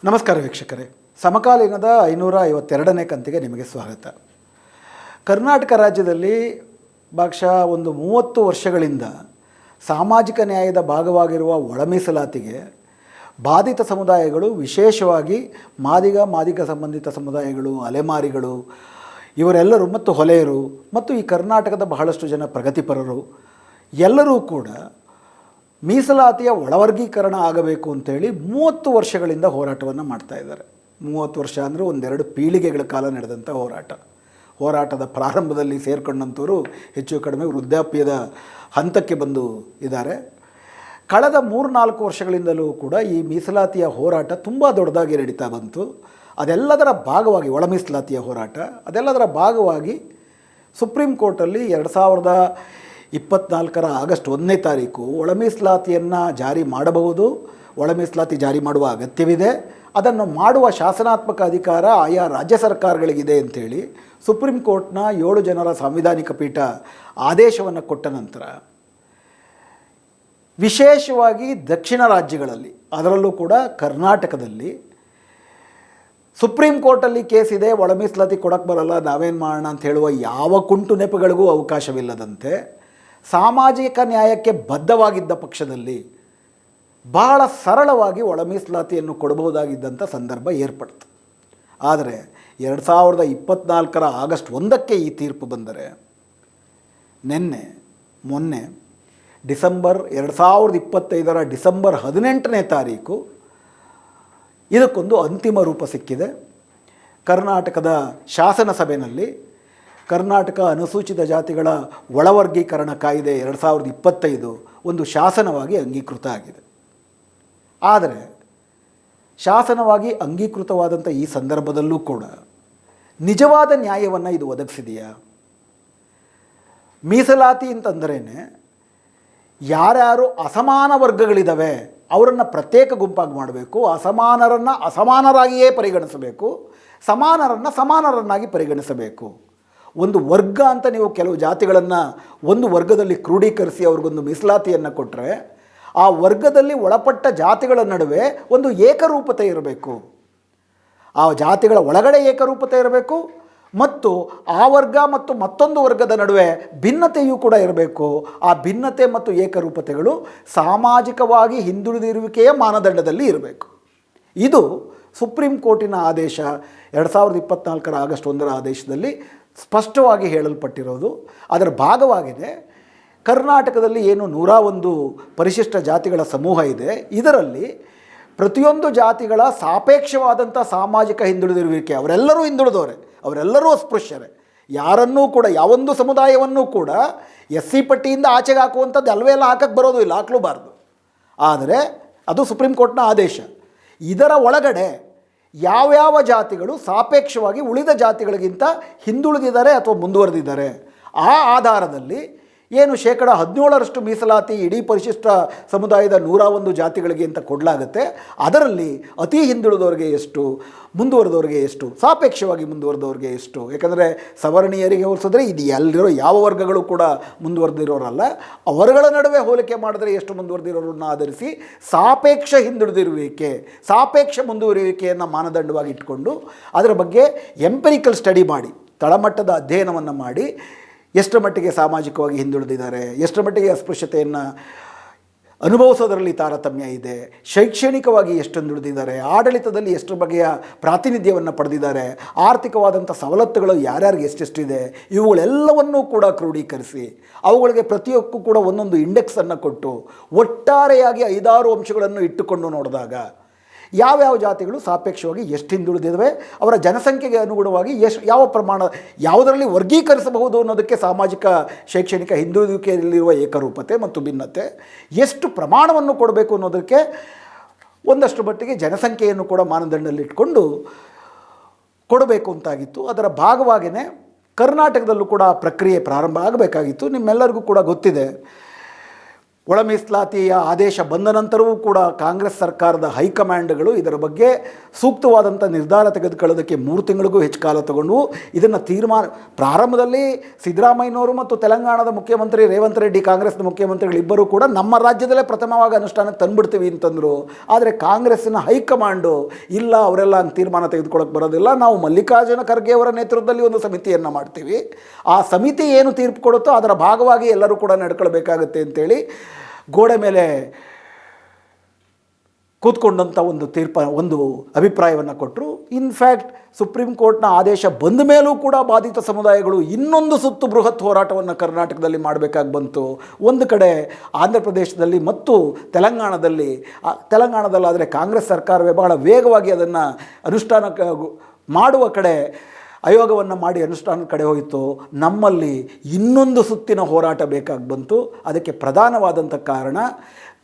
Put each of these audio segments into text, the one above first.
ನಮಸ್ಕಾರ ವೀಕ್ಷಕರೇ, ಸಮಕಾಲೀನದ 552ನೇ ಕಂತಿಗೆ ನಿಮಗೆ ಸ್ವಾಗತ. ಕರ್ನಾಟಕ ರಾಜ್ಯದಲ್ಲಿ ಬಹುಶಃ ಒಂದು 30 ವರ್ಷಗಳಿಂದ ಸಾಮಾಜಿಕ ನ್ಯಾಯದ ಭಾಗವಾಗಿರುವ ಒಳ ಮೀಸಲಾತಿಗೆ ಬಾಧಿತ ಸಮುದಾಯಗಳು, ವಿಶೇಷವಾಗಿ ಮಾದಿಗ ಸಂಬಂಧಿತ ಸಮುದಾಯಗಳು, ಅಲೆಮಾರಿಗಳು ಇವರೆಲ್ಲರೂ ಮತ್ತು ಹೊಲೆಯರು ಮತ್ತು ಈ ಕರ್ನಾಟಕದ ಬಹಳಷ್ಟು ಜನ ಪ್ರಗತಿಪರರು ಎಲ್ಲರೂ ಕೂಡ ಮೀಸಲಾತಿಯ ಒಳವರ್ಗೀಕರಣ ಆಗಬೇಕು ಅಂತೇಳಿ 30 ವರ್ಷಗಳಿಂದ ಹೋರಾಟವನ್ನು ಮಾಡ್ತಾ ಇದ್ದಾರೆ. 30 ವರ್ಷ ಅಂದರೆ ಒಂದೆರಡು ಪೀಳಿಗೆಗಳ ಕಾಲ ನಡೆದಂಥ ಹೋರಾಟದ ಪ್ರಾರಂಭದಲ್ಲಿ ಸೇರಿಕೊಂಡಂಥವರು ಹೆಚ್ಚು ಕಡಿಮೆ ವೃದ್ಧಾಪ್ಯದ ಹಂತಕ್ಕೆ ಬಂದು ಇದ್ದಾರೆ. ಕಳೆದ 3-4 ವರ್ಷಗಳಿಂದಲೂ ಕೂಡ ಈ ಮೀಸಲಾತಿಯ ಹೋರಾಟ ತುಂಬ ದೊಡ್ಡದಾಗಿ ನಡೀತಾ ಬಂತು. ಅದೆಲ್ಲದರ ಭಾಗವಾಗಿ ಒಳ ಮೀಸಲಾತಿಯ ಹೋರಾಟ ಅದೆಲ್ಲದರ ಭಾಗವಾಗಿ ಸುಪ್ರೀಂ ಕೋರ್ಟಲ್ಲಿ 2024 ಆಗಸ್ಟ್ 1ನೇ ತಾರೀಕು ಒಳ ಮೀಸಲಾತಿಯನ್ನು ಜಾರಿ ಮಾಡಬಹುದು, ಒಳ ಮೀಸಲಾತಿ ಜಾರಿ ಮಾಡುವ ಅಗತ್ಯವಿದೆ, ಅದನ್ನು ಮಾಡುವ ಶಾಸನಾತ್ಮಕ ಅಧಿಕಾರ ಆಯಾ ರಾಜ್ಯ ಸರ್ಕಾರಗಳಿಗಿದೆ ಅಂಥೇಳಿ ಸುಪ್ರೀಂ ಕೋರ್ಟ್ನ 7 ಜನರ ಸಾಂವಿಧಾನಿಕ ಪೀಠ ಆದೇಶವನ್ನು ಕೊಟ್ಟ ನಂತರ ವಿಶೇಷವಾಗಿ ದಕ್ಷಿಣ ರಾಜ್ಯಗಳಲ್ಲಿ, ಅದರಲ್ಲೂ ಕೂಡ ಕರ್ನಾಟಕದಲ್ಲಿ ಸುಪ್ರೀಂ ಕೋರ್ಟಲ್ಲಿ ಕೇಸ್ ಇದೆ, ಒಳ ಮೀಸಲಾತಿ ಕೊಡಕ್ಕೆ ಬರಲ್ಲ, ನಾವೇನು ಮಾಡೋಣ ಅಂತ ಹೇಳುವ ಯಾವ ಕುಂಟು ನೆಪಗಳಿಗೂ ಅವಕಾಶವಿಲ್ಲದಂತೆ ಸಾಮಾಜಿಕ ನ್ಯಾಯಕ್ಕೆ ಬದ್ಧವಾಗಿದ್ದ ಪಕ್ಷದಲ್ಲಿ ಬಹಳ ಸರಳವಾಗಿ ಒಳ ಮೀಸಲಾತಿಯನ್ನು ಕೊಡಬಹುದಾಗಿದ್ದಂಥ ಸಂದರ್ಭ ಏರ್ಪಡ್ತು. ಆದರೆ 2024 ಆಗಸ್ಟ್ 1ಕ್ಕೆ ಈ ತೀರ್ಪು ಬಂದರೆ ಮೊನ್ನೆ ಡಿಸೆಂಬರ್ 2025 ಡಿಸೆಂಬರ್ 18ನೇ ತಾರೀಕು ಇದಕ್ಕೊಂದು ಅಂತಿಮ ರೂಪ ಸಿಕ್ಕಿದೆ. ಕರ್ನಾಟಕದ ಶಾಸನ ಸಭೆಯಲ್ಲಿ ಕರ್ನಾಟಕ ಅನುಸೂಚಿತ ಜಾತಿಗಳ ಒಳವರ್ಗೀಕರಣ ಕಾಯ್ದೆ 2025 ಒಂದು ಶಾಸನವಾಗಿ ಅಂಗೀಕೃತ ಆಗಿದೆ. ಆದರೆ ಶಾಸನವಾಗಿ ಅಂಗೀಕೃತವಾದಂಥ ಈ ಸಂದರ್ಭದಲ್ಲೂ ಕೂಡ ನಿಜವಾದ ನ್ಯಾಯವನ್ನು ಇದು ಒದಗಿಸಿದೆಯಾ? ಮೀಸಲಾತಿ ಅಂತಂದ್ರೇ ಯಾರ್ಯಾರು ಅಸಮಾನ ವರ್ಗಗಳಿದ್ದಾವೆ ಅವರನ್ನು ಪ್ರತ್ಯೇಕ ಗುಂಪಾಗಿ ಮಾಡಬೇಕು, ಅಸಮಾನರನ್ನು ಅಸಮಾನರಾಗಿಯೇ ಪರಿಗಣಿಸಬೇಕು, ಸಮಾನರನ್ನು ಸಮಾನರನ್ನಾಗಿ ಪರಿಗಣಿಸಬೇಕು. ಒಂದು ವರ್ಗ ಅಂತ ನೀವು ಕೆಲವು ಜಾತಿಗಳನ್ನು ಒಂದು ವರ್ಗದಲ್ಲಿ ಕ್ರೋಢೀಕರಿಸಿ ಅವ್ರಿಗೊಂದು ಮೀಸಲಾತಿಯನ್ನು ಕೊಟ್ಟರೆ ಆ ವರ್ಗದಲ್ಲಿ ಒಳಪಟ್ಟ ಜಾತಿಗಳ ನಡುವೆ ಒಂದು ಏಕರೂಪತೆ ಇರಬೇಕು, ಆ ಜಾತಿಗಳ ಒಳಗಡೆ ಏಕರೂಪತೆ ಇರಬೇಕು ಮತ್ತು ಆ ವರ್ಗ ಮತ್ತು ಮತ್ತೊಂದು ವರ್ಗದ ನಡುವೆ ಭಿನ್ನತೆಯೂ ಕೂಡ ಇರಬೇಕು. ಆ ಭಿನ್ನತೆ ಮತ್ತು ಏಕರೂಪತೆಗಳು ಸಾಮಾಜಿಕವಾಗಿ ಹಿಂದುಳಿದಿರುವಿಕೆಯ ಮಾನದಂಡದಲ್ಲಿ ಇರಬೇಕು. ಇದು ಸುಪ್ರೀಂ ಕೋರ್ಟಿನ ಆದೇಶ 2024 ಆಗಸ್ಟ್ 1ರ ಆದೇಶದಲ್ಲಿ ಸ್ಪಷ್ಟವಾಗಿ ಹೇಳಲ್ಪಟ್ಟಿರೋದು. ಅದರ ಭಾಗವಾಗಿದೆ ಕರ್ನಾಟಕದಲ್ಲಿ ಏನು 101 ಪರಿಶಿಷ್ಟ ಜಾತಿಗಳ ಸಮೂಹ ಇದೆ, ಇದರಲ್ಲಿ ಪ್ರತಿಯೊಂದು ಜಾತಿಗಳ ಸಾಪೇಕ್ಷವಾದಂಥ ಸಾಮಾಜಿಕ ಹಿಂದುಳಿದಿರುವಿಕೆ, ಅವರೆಲ್ಲರೂ ಹಿಂದುಳಿದವರೇ, ಅವರೆಲ್ಲರೂ ಅಸ್ಪೃಶ್ಯರೇ, ಯಾರನ್ನೂ ಕೂಡ ಯಾವೊಂದು ಸಮುದಾಯವನ್ನೂ ಕೂಡ SC ಪಟ್ಟಿಯಿಂದ ಆಚೆಗೆ ಹಾಕುವಂಥದ್ದು ಅಲ್ವೇ ಎಲ್ಲ ಹಾಕಕ್ಕೆ ಬರೋದು ಇಲ್ಲ, ಹಾಕಲೂಬಾರ್ದು. ಆದರೆ ಅದು ಸುಪ್ರೀಂ ಕೋರ್ಟ್ನ ಆದೇಶ. ಇದರ ಒಳಗಡೆ ಯಾವ್ಯಾವ ಜಾತಿಗಳು ಸಾಪೇಕ್ಷವಾಗಿ ಉಳಿದ ಜಾತಿಗಳಿಗಿಂತ ಹಿಂದುಳಿದಿದ್ದಾರೆ ಅಥವಾ ಮುಂದುವರೆದಿದ್ದಾರೆ, ಆ ಆಧಾರದಲ್ಲಿ ಏನು 17% ಮೀಸಲಾತಿ ಇಡೀ ಪರಿಶಿಷ್ಟ ಸಮುದಾಯದ 101 ಜಾತಿಗಳಿಗೆ ಅಂತ ಕೊಡಲಾಗುತ್ತೆ. ಅದರಲ್ಲಿ ಅತಿ ಹಿಂದುಳಿದವ್ರಿಗೆ ಎಷ್ಟು, ಮುಂದುವರೆದವ್ರಿಗೆ ಎಷ್ಟು, ಸಾಪೇಕ್ಷವಾಗಿ ಮುಂದುವರೆದವ್ರಿಗೆ ಎಷ್ಟು. ಯಾಕಂದರೆ ಸವರ್ಣೀಯರಿಗೆ ಹೋಲಿಸಿದ್ರೆ ಇದು ಎಲ್ಲಿರೋ ಯಾವ ವರ್ಗಗಳು ಕೂಡ ಮುಂದುವರೆದಿರೋರಲ್ಲ, ಅವರುಗಳ ನಡುವೆ ಹೋಲಿಕೆ ಮಾಡಿದ್ರೆ ಎಷ್ಟು ಮುಂದುವರೆದಿರೋರನ್ನ ಆಧರಿಸಿ ಸಾಪೇಕ್ಷ ಹಿಂದುಳಿದಿರುವಿಕೆ, ಸಾಪೇಕ್ಷ ಮುಂದುವರಿಯುವಿಕೆಯನ್ನು ಮಾನದಂಡವಾಗಿ ಇಟ್ಕೊಂಡು ಅದರ ಬಗ್ಗೆ ಎಂಪಿರಿಕಲ್ ಸ್ಟಡಿ ಮಾಡಿ, ತಳಮಟ್ಟದ ಅಧ್ಯಯನವನ್ನು ಮಾಡಿ ಎಷ್ಟರ ಮಟ್ಟಿಗೆ ಸಾಮಾಜಿಕವಾಗಿ ಹಿಂದುಳಿದಿದ್ದಾರೆ, ಎಷ್ಟರ ಮಟ್ಟಿಗೆ ಅಸ್ಪೃಶ್ಯತೆಯನ್ನು ಅನುಭವಿಸೋದರಲ್ಲಿ ತಾರತಮ್ಯ ಇದೆ, ಶೈಕ್ಷಣಿಕವಾಗಿ ಎಷ್ಟು ಹಿಂದುಳಿದಿದ್ದಾರೆ, ಆಡಳಿತದಲ್ಲಿ ಎಷ್ಟು ಬಗೆಯ ಪ್ರಾತಿನಿಧ್ಯವನ್ನು ಪಡೆದಿದ್ದಾರೆ, ಆರ್ಥಿಕವಾದಂಥ ಸವಲತ್ತುಗಳು ಯಾರ್ಯಾರಿಗೆ ಎಷ್ಟೆಷ್ಟಿದೆ, ಇವುಗಳೆಲ್ಲವನ್ನೂ ಕೂಡ ಕ್ರೋಢೀಕರಿಸಿ ಅವುಗಳಿಗೆ ಪ್ರತಿಯೊಕ್ಕೂ ಕೂಡ ಒಂದೊಂದು ಇಂಡೆಕ್ಸನ್ನು ಕೊಟ್ಟು ಒಟ್ಟಾರೆಯಾಗಿ 5-6 ಅಂಶಗಳನ್ನು ಇಟ್ಟುಕೊಂಡು ನೋಡಿದಾಗ ಯಾವ್ಯಾವ ಜಾತಿಗಳು ಸಾಪೇಕ್ಷವಾಗಿ ಎಷ್ಟು ಹಿಂದುಳಿದಿವೆ, ಅವರ ಜನಸಂಖ್ಯೆಗೆ ಅನುಗುಣವಾಗಿ ಯಾವ ಪ್ರಮಾಣ ಯಾವುದರಲ್ಲಿ ವರ್ಗೀಕರಿಸಬಹುದು ಅನ್ನೋದಕ್ಕೆ ಸಾಮಾಜಿಕ ಶೈಕ್ಷಣಿಕ ಹಿಂದುಳಿಯುವಿಕೆಯಲ್ಲಿರುವ ಏಕರೂಪತೆ ಮತ್ತು ಭಿನ್ನತೆ ಎಷ್ಟು ಪ್ರಮಾಣವನ್ನು ಕೊಡಬೇಕು ಅನ್ನೋದಕ್ಕೆ ಒಂದಷ್ಟು ಮಟ್ಟಿಗೆ ಜನಸಂಖ್ಯೆಯನ್ನು ಕೂಡ ಮಾನದಂಡದಲ್ಲಿಟ್ಕೊಂಡು ಕೊಡಬೇಕು ಅಂತಾಗಿತ್ತು. ಅದರ ಭಾಗವಾಗಿಯೇ ಕರ್ನಾಟಕದಲ್ಲೂ ಕೂಡ ಪ್ರಕ್ರಿಯೆ ಪ್ರಾರಂಭ ಆಗಬೇಕಾಗಿತ್ತು. ನಿಮ್ಮೆಲ್ಲರಿಗೂ ಕೂಡ ಗೊತ್ತಿದೆ, ಒಳ ಮೀಸಲಾತಿಯ ಆದೇಶ ಬಂದ ನಂತರವೂ ಕೂಡ ಕಾಂಗ್ರೆಸ್ ಸರ್ಕಾರದ ಹೈಕಮಾಂಡ್ಗಳು ಇದರ ಬಗ್ಗೆ ಸೂಕ್ತವಾದಂಥ ನಿರ್ಧಾರ ತೆಗೆದುಕೊಳ್ಳೋದಕ್ಕೆ 3 ತಿಂಗಳಿಗೂ ಹೆಚ್ಚು ಕಾಲ ತಗೊಂಡು ಇದನ್ನು ಪ್ರಾರಂಭದಲ್ಲಿ ಸಿದ್ದರಾಮಯ್ಯನವರು ಮತ್ತು ತೆಲಂಗಾಣದ ಮುಖ್ಯಮಂತ್ರಿ ರೇವಂತ್ ರೆಡ್ಡಿ ಕಾಂಗ್ರೆಸ್ನ ಮುಖ್ಯಮಂತ್ರಿಗಳಿಬ್ಬರೂ ಕೂಡ ನಮ್ಮ ರಾಜ್ಯದಲ್ಲೇ ಪ್ರಥಮವಾಗಿ ಅನುಷ್ಠಾನಕ್ಕೆ ತಂದುಬಿಡ್ತೀವಿ ಅಂತಂದರು. ಆದರೆ ಕಾಂಗ್ರೆಸ್ಸಿನ ಹೈಕಮಾಂಡು ಇಲ್ಲ, ಅವರೆಲ್ಲ ಹಂಗೆ ತೀರ್ಮಾನ ತೆಗೆದುಕೊಳ್ಳೋಕೆ ಬರೋದಿಲ್ಲ, ನಾವು ಮಲ್ಲಿಕಾರ್ಜುನ ಖರ್ಗೆ ಅವರ ನೇತೃತ್ವದಲ್ಲಿ ಒಂದು ಸಮಿತಿಯನ್ನು ಮಾಡ್ತೀವಿ, ಆ ಸಮಿತಿ ಏನು ತೀರ್ಪು ಕೊಡುತ್ತೋ ಅದರ ಭಾಗವಾಗಿ ಎಲ್ಲರೂ ಕೂಡ ನಡ್ಕೊಳ್ಬೇಕಾಗತ್ತೆ ಅಂತೇಳಿ ಗೋಡೆ ಮೇಲೆ ಕೂತ್ಕೊಂಡಂಥ ಒಂದು ಅಭಿಪ್ರಾಯವನ್ನು ಕೊಟ್ಟರು. ಇನ್ಫ್ಯಾಕ್ಟ್ ಸುಪ್ರೀಂ ಕೋರ್ಟ್ನ ಆದೇಶ ಬಂದ ಮೇಲೂ ಕೂಡ ಬಾಧಿತ ಸಮುದಾಯಗಳು ಇನ್ನೊಂದು ಸುತ್ತು ಬೃಹತ್ ಹೋರಾಟವನ್ನು ಕರ್ನಾಟಕದಲ್ಲಿ ಮಾಡಬೇಕಾಗಿ ಬಂತು. ಒಂದು ಕಡೆ ಆಂಧ್ರ ಪ್ರದೇಶದಲ್ಲಿ ಮತ್ತು ತೆಲಂಗಾಣದಲ್ಲಾದರೆ ಕಾಂಗ್ರೆಸ್ ಸರ್ಕಾರವೇ ಬಹಳ ವೇಗವಾಗಿ ಅದನ್ನು ಅನುಷ್ಠಾನಕ್ಕೆ ಮಾಡುವ ಕಡೆ ಆಯೋಗವನ್ನು ಮಾಡಿ ಅನುಷ್ಠಾನದ ಕಡೆ ಹೋಯಿತು. ನಮ್ಮಲ್ಲಿ ಇನ್ನೊಂದು ಸುತ್ತಿನ ಹೋರಾಟ ಬೇಕಾಗಿ ಬಂತು. ಅದಕ್ಕೆ ಪ್ರಧಾನವಾದಂಥ ಕಾರಣ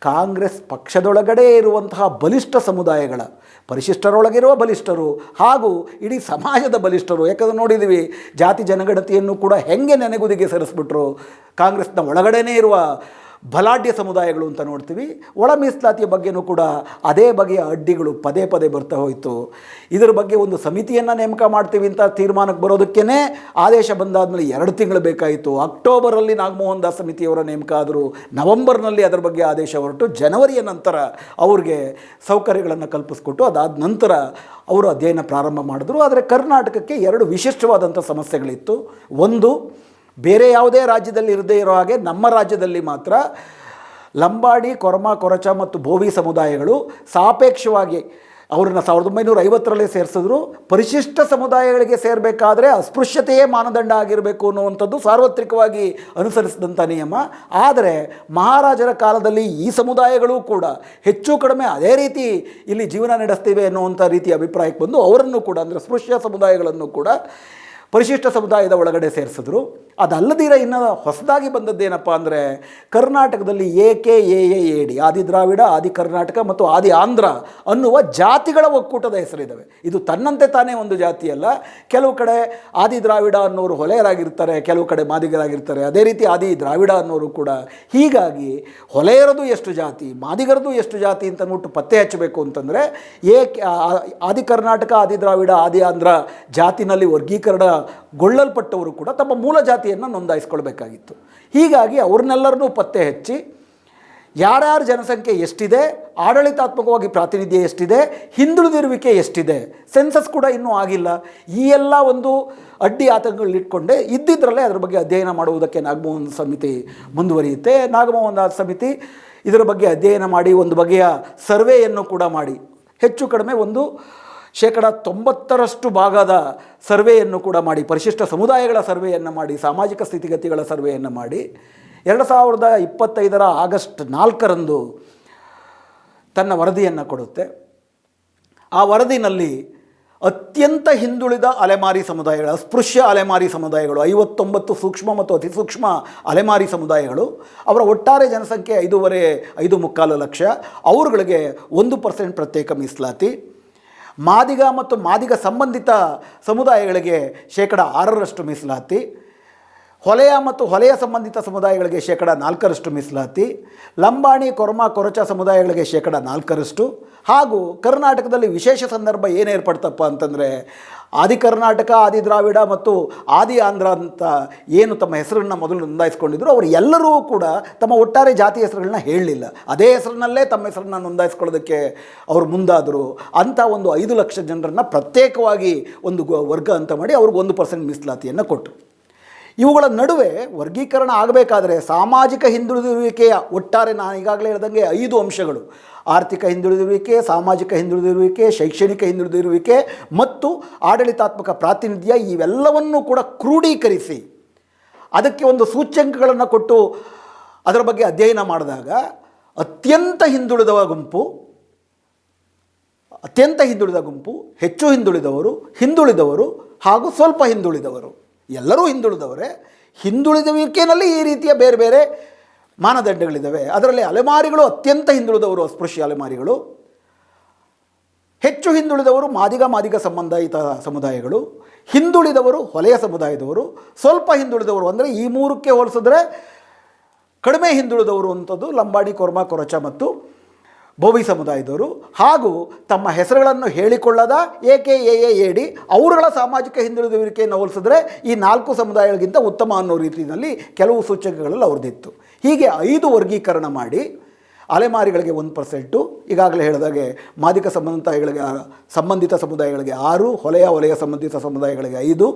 ಕಾಂಗ್ರೆಸ್ ಪಕ್ಷದೊಳಗಡೆ ಇರುವಂತಹ ಬಲಿಷ್ಠ ಸಮುದಾಯಗಳ, ಪರಿಶಿಷ್ಟರೊಳಗಿರುವ ಬಲಿಷ್ಠರು ಹಾಗೂ ಇಡೀ ಸಮಾಜದ ಬಲಿಷ್ಠರು. ಯಾಕಂದರೆ ನೋಡಿದ್ದೀವಿ, ಜಾತಿ ಜನಗಣತಿಯನ್ನು ಕೂಡ ಹೆಂಗೆ ನೆನೆಗುದಿಗೆ ಸರಿಸ್ಬಿಟ್ರು. ಕಾಂಗ್ರೆಸ್ನ ಒಳಗಡೆನೇ ಇರುವ ಬಲಾಢ್ಯ ಸಮುದಾಯಗಳು ಅಂತ ನೋಡ್ತೀವಿ. ಒಳ ಮೀಸಲಾತಿಯ ಬಗ್ಗೆಯೂ ಕೂಡ ಅದೇ ಬಗೆಯ ಅಡ್ಡಿಗಳು ಪದೇ ಪದೇ ಬರ್ತಾ ಹೋಯಿತು. ಇದರ ಬಗ್ಗೆ ಒಂದು ಸಮಿತಿಯನ್ನು ನೇಮಕ ಮಾಡ್ತೀವಿ ಅಂತ ತೀರ್ಮಾನಕ್ಕೆ ಬರೋದಕ್ಕೇ ಆದೇಶ ಬಂದಾದಮೇಲೆ 2 ತಿಂಗಳು ಬೇಕಾಯಿತು. ಅಕ್ಟೋಬರಲ್ಲಿ ನಾಗಮೋಹನ್ ದಾಸ್ ಸಮಿತಿಯವರ ನೇಮಕ ಆದರು. ನವೆಂಬರ್ನಲ್ಲಿ ಅದರ ಬಗ್ಗೆ ಆದೇಶ ಹೊರಟು ಜನವರಿಯ ನಂತರ ಅವ್ರಿಗೆ ಸೌಕರ್ಯಗಳನ್ನು ಕಲ್ಪಿಸ್ಕೊಟ್ಟು ಅದಾದ ನಂತರ ಅವರು ಅಧ್ಯಯನ ಪ್ರಾರಂಭ ಮಾಡಿದ್ರು. ಆದರೆ ಕರ್ನಾಟಕಕ್ಕೆ 2 ವಿಶಿಷ್ಟವಾದಂಥ ಸಮಸ್ಯೆಗಳಿತ್ತು. ಒಂದು, ಬೇರೆ ಯಾವುದೇ ರಾಜ್ಯದಲ್ಲಿ ಇರದೇ ಇರೋ ಹಾಗೆ ನಮ್ಮ ರಾಜ್ಯದಲ್ಲಿ ಮಾತ್ರ ಲಂಬಾಡಿ, ಕೊರಮ, ಕೊರಚ ಮತ್ತು ಬೋವಿ ಸಮುದಾಯಗಳು ಸಾಪೇಕ್ಷವಾಗಿ ಅವ್ರನ್ನ 1950ರಲ್ಲೇ ಸೇರಿಸಿದ್ರು. ಪರಿಶಿಷ್ಟ ಸಮುದಾಯಗಳಿಗೆ ಸೇರಬೇಕಾದ್ರೆ ಅಸ್ಪೃಶ್ಯತೆಯೇ ಮಾನದಂಡ ಆಗಿರಬೇಕು ಅನ್ನುವಂಥದ್ದು ಸಾರ್ವತ್ರಿಕವಾಗಿ ಅನುಸರಿಸಿದಂಥ ನಿಯಮ. ಆದರೆ ಮಹಾರಾಜರ ಕಾಲದಲ್ಲಿ ಈ ಸಮುದಾಯಗಳು ಕೂಡ ಹೆಚ್ಚು ಕಡಿಮೆ ಅದೇ ರೀತಿ ಇಲ್ಲಿ ಜೀವನ ನಡೆಸ್ತೀವಿ ಅನ್ನುವಂಥ ರೀತಿಯ ಅಭಿಪ್ರಾಯಕ್ಕೆ ಬಂದು ಅವರನ್ನು ಕೂಡ, ಅಂದರೆ ಸ್ಪೃಶ್ಯ ಸಮುದಾಯಗಳನ್ನು ಕೂಡ ಪರಿಶಿಷ್ಟ ಸಮುದಾಯದ ಒಳಗಡೆ ಸೇರಿಸಿದ್ರು. ಅದಲ್ಲದಿರ ಇನ್ನು ಹೊಸದಾಗಿ ಬಂದದ್ದೇನಪ್ಪ ಅಂದರೆ, ಕರ್ನಾಟಕದಲ್ಲಿ AKAAD, ಆದಿ ದ್ರಾವಿಡ, ಆದಿ ಕರ್ನಾಟಕ ಮತ್ತು ಆದಿ ಆಂಧ್ರ ಅನ್ನುವ ಜಾತಿಗಳ ಒಕ್ಕೂಟದ ಹೆಸರಿದ್ದಾವೆ. ಇದು ತನ್ನಂತೆ ತಾನೇ ಒಂದು ಜಾತಿಯಲ್ಲ. ಕೆಲವು ಕಡೆ ಆದಿ ದ್ರಾವಿಡ ಅನ್ನೋರು ಹೊಲೆಯರಾಗಿರ್ತಾರೆ, ಕೆಲವು ಕಡೆ ಮಾದಿಗರಾಗಿರ್ತಾರೆ, ಅದೇ ರೀತಿ ಆದಿ ದ್ರಾವಿಡ ಅನ್ನೋರು ಕೂಡ. ಹೀಗಾಗಿ ಹೊಲೆಯರದು ಎಷ್ಟು ಜಾತಿ, ಮಾದಿಗರದು ಎಷ್ಟು ಜಾತಿ ಅಂತ ಅಂದ್ಬಿಟ್ಟು ಪತ್ತೆ ಹಚ್ಚಬೇಕು ಅಂತಂದರೆ ಆದಿ ಕರ್ನಾಟಕ, ಆದಿ ದ್ರಾವಿಡ, ಆದಿ ಆಂಧ್ರ ಜಾತಿನಲ್ಲಿ ವರ್ಗೀಕರಣಗೊಳ್ಳಲ್ಪಟ್ಟವರು ಕೂಡ ತಮ್ಮ ಮೂಲ ಜಾತಿಯನ್ನು ನೋಂದಾಯಿಸ್ಕೊಳ್ಬೇಕಾಗಿತ್ತು. ಹೀಗಾಗಿ ಅವ್ರನ್ನೆಲ್ಲರನ್ನೂ ಪತ್ತೆ ಹಚ್ಚಿ ಯಾರ್ಯಾರ ಜನಸಂಖ್ಯೆ ಎಷ್ಟಿದೆ, ಆಡಳಿತಾತ್ಮಕವಾಗಿ ಪ್ರಾತಿನಿಧ್ಯ ಎಷ್ಟಿದೆ, ಹಿಂದುಳಿದಿರುವಿಕೆ ಎಷ್ಟಿದೆ, ಸೆನ್ಸಸ್ ಕೂಡ ಇನ್ನೂ ಆಗಿಲ್ಲ, ಈ ಎಲ್ಲ ಒಂದು ಅಡ್ಡಿ ಆತಂಕಗಳಿಟ್ಕೊಂಡೆ ಇದ್ದಿದ್ದರಲ್ಲೇ ಅದರ ಬಗ್ಗೆ ಅಧ್ಯಯನ ಮಾಡುವುದಕ್ಕೆ ನಾಗಮೋಹನ್ ಸಮಿತಿ ಮುಂದುವರಿಯುತ್ತೆ. ನಾಗಮೋಹನ್ ದಾಸ್ ಸಮಿತಿ ಇದರ ಬಗ್ಗೆ ಅಧ್ಯಯನ ಮಾಡಿ ಒಂದು ಬಗೆಯ ಸರ್ವೆಯನ್ನು ಕೂಡ ಮಾಡಿ ಹೆಚ್ಚು ಕಡಿಮೆ 90% ಭಾಗದ ಸರ್ವೆಯನ್ನು ಕೂಡ ಮಾಡಿ, ಪರಿಶಿಷ್ಟ ಸಮುದಾಯಗಳ ಸರ್ವೆಯನ್ನು ಮಾಡಿ, ಸಾಮಾಜಿಕ ಸ್ಥಿತಿಗತಿಗಳ ಸರ್ವೆಯನ್ನು ಮಾಡಿ 2025 ಆಗಸ್ಟ್ 4ರಂದು ತನ್ನ ವರದಿಯನ್ನು ಕೊಡುತ್ತೆ. ಆ ವರದಿನಲ್ಲಿ ಅತ್ಯಂತ ಹಿಂದುಳಿದ ಅಲೆಮಾರಿ ಸಮುದಾಯಗಳು, ಅಸ್ಪೃಶ್ಯ ಅಲೆಮಾರಿ ಸಮುದಾಯಗಳು, 59 ಸೂಕ್ಷ್ಮ ಮತ್ತು ಅತಿ ಸೂಕ್ಷ್ಮ ಅಲೆಮಾರಿ ಸಮುದಾಯಗಳು, ಅವರ ಒಟ್ಟಾರೆ ಜನಸಂಖ್ಯೆ 5.5 ಲಕ್ಷ, ಅವರುಗಳಿಗೆ 1% ಪ್ರತ್ಯೇಕ ಮೀಸಲಾತಿ, ಮಾದಿಗ ಮತ್ತು ಮಾದಿಗ ಸಂಬಂಧಿತ ಸಮುದಾಯಗಳಿಗೆ 6% ಮೀಸಲಾತಿ, ಹೊಲೆಯ ಮತ್ತು ಹೊಲೆಯ ಸಂಬಂಧಿತ ಸಮುದಾಯಗಳಿಗೆ 4% ಮೀಸಲಾತಿ, ಲಂಬಾಣಿ, ಕೊರಮ, ಕೊರಚ ಸಮುದಾಯಗಳಿಗೆ 4%, ಹಾಗೂ ಕರ್ನಾಟಕದಲ್ಲಿ ವಿಶೇಷ ಸಂದರ್ಭ ಏನು ಏರ್ಪಡ್ತಪ್ಪ ಅಂತಂದರೆ, ಆದಿ ಕರ್ನಾಟಕ, ಆದಿ ದ್ರಾವಿಡ ಮತ್ತು ಆದಿ ಆಂಧ್ರ ಅಂತ ಏನು ತಮ್ಮ ಹೆಸರನ್ನು ಮೊದಲು ನೋಂದಾಯಿಸ್ಕೊಂಡಿದ್ರು, ಅವರು ಎಲ್ಲರೂ ಕೂಡ ತಮ್ಮ ಒಟ್ಟಾರೆ ಜಾತಿ ಹೆಸರುಗಳನ್ನ ಹೇಳಲಿಲ್ಲ. ಅದೇ ಹೆಸರಿನಲ್ಲೇ ತಮ್ಮ ಹೆಸರನ್ನು ನೋಂದಾಯಿಸ್ಕೊಳ್ಳೋದಕ್ಕೆ ಅವರು ಮುಂದಾದರು. ಅಂಥ ಒಂದು 5 ಲಕ್ಷ ಜನರನ್ನು ಪ್ರತ್ಯೇಕವಾಗಿ ಒಂದು ವರ್ಗ ಅಂತ ಮಾಡಿ ಅವ್ರಿಗೆ 1% ಮೀಸಲಾತಿಯನ್ನು ಕೊಟ್ಟರು. ಇವುಗಳ ನಡುವೆ ವರ್ಗೀಕರಣ ಆಗಬೇಕಾದ್ರೆ ಸಾಮಾಜಿಕ ಹಿಂದುಳಿದಿರುವಿಕೆಯ ಒಟ್ಟಾರೆ, ನಾನು ಈಗಾಗಲೇ ಹೇಳಿದಂಗೆ 5 ಅಂಶಗಳು: ಆರ್ಥಿಕ ಹಿಂದುಳಿದಿರುವಿಕೆ, ಸಾಮಾಜಿಕ ಹಿಂದುಳಿದಿರುವಿಕೆ, ಶೈಕ್ಷಣಿಕ ಹಿಂದುಳಿದಿರುವಿಕೆ ಮತ್ತು ಆಡಳಿತಾತ್ಮಕ ಪ್ರಾತಿನಿಧ್ಯ, ಇವೆಲ್ಲವನ್ನೂ ಕೂಡ ಕ್ರೋಢೀಕರಿಸಿ ಅದಕ್ಕೆ ಒಂದು ಸೂಚ್ಯಂಕಗಳನ್ನು ಕೊಟ್ಟು ಅದರ ಬಗ್ಗೆ ಅಧ್ಯಯನ ಮಾಡಿದಾಗ ಅತ್ಯಂತ ಹಿಂದುಳಿದ ಗುಂಪು, ಹೆಚ್ಚು ಹಿಂದುಳಿದವರು ಹಾಗೂ ಸ್ವಲ್ಪ ಹಿಂದುಳಿದವರು, ಎಲ್ಲರೂ ಹಿಂದುಳಿದವರೇ. ಹಿಂದುಳಿದುವಿಕೆಯಲ್ಲಿ ಈ ರೀತಿಯ ಬೇರೆ ಬೇರೆ ಮಾನದಂಡಗಳಿದ್ದಾವೆ. ಅದರಲ್ಲಿ ಅಲೆಮಾರಿಗಳು ಅತ್ಯಂತ ಹಿಂದುಳಿದವರು ಅಸ್ಪೃಶ್ಯ ಅಲೆಮಾರಿಗಳು, ಹೆಚ್ಚು ಹಿಂದುಳಿದವರು ಮಾದಿಗ ಸಂಬಂಧಿತ ಸಮುದಾಯಗಳು, ಹಿಂದುಳಿದವರು ಹೊಲೆಯ ಸಮುದಾಯದವರು, ಸ್ವಲ್ಪ ಹಿಂದುಳಿದವರು ಅಂದರೆ ಈ 3ಕ್ಕೆ ಹೋಲಿಸಿದ್ರೆ ಕಡಿಮೆ ಹಿಂದುಳಿದವರು ಅಂಥದ್ದು ಲಂಬಾಣಿ, ಕೊರ್ಮ, ಕೊರಚ ಮತ್ತು ಬೋವಿ ಸಮುದಾಯದವರು. ಹಾಗೂ ತಮ್ಮ ಹೆಸರುಗಳನ್ನು ಹೇಳಿಕೊಳ್ಳದ AKAA ಅವರುಗಳ ಸಾಮಾಜಿಕ ಹಿಂದುಳಿದುವಿಕೆಯನ್ನು ಹೋಲಿಸಿದ್ರೆ ಈ 4 ಸಮುದಾಯಗಳಿಗಿಂತ ಉತ್ತಮ ಅನ್ನೋ ರೀತಿಯಲ್ಲಿ ಕೆಲವು ಸೂಚಕಗಳಲ್ಲಿ ಅವ್ರದ್ದಿತ್ತು. ಹೀಗೆ 5 ವರ್ಗೀಕರಣ ಮಾಡಿ ಅಲೆಮಾರಿಗಳಿಗೆ 1%, ಈಗಾಗಲೇ ಹೇಳಿದಾಗೆ ಮಾದಿಗ ಸಂಬಂಧಿತ ಸಮುದಾಯಗಳಿಗೆ 6, ಹೊಲೆಯ ಸಂಬಂಧಿತ ಸಮುದಾಯಗಳಿಗೆ 5,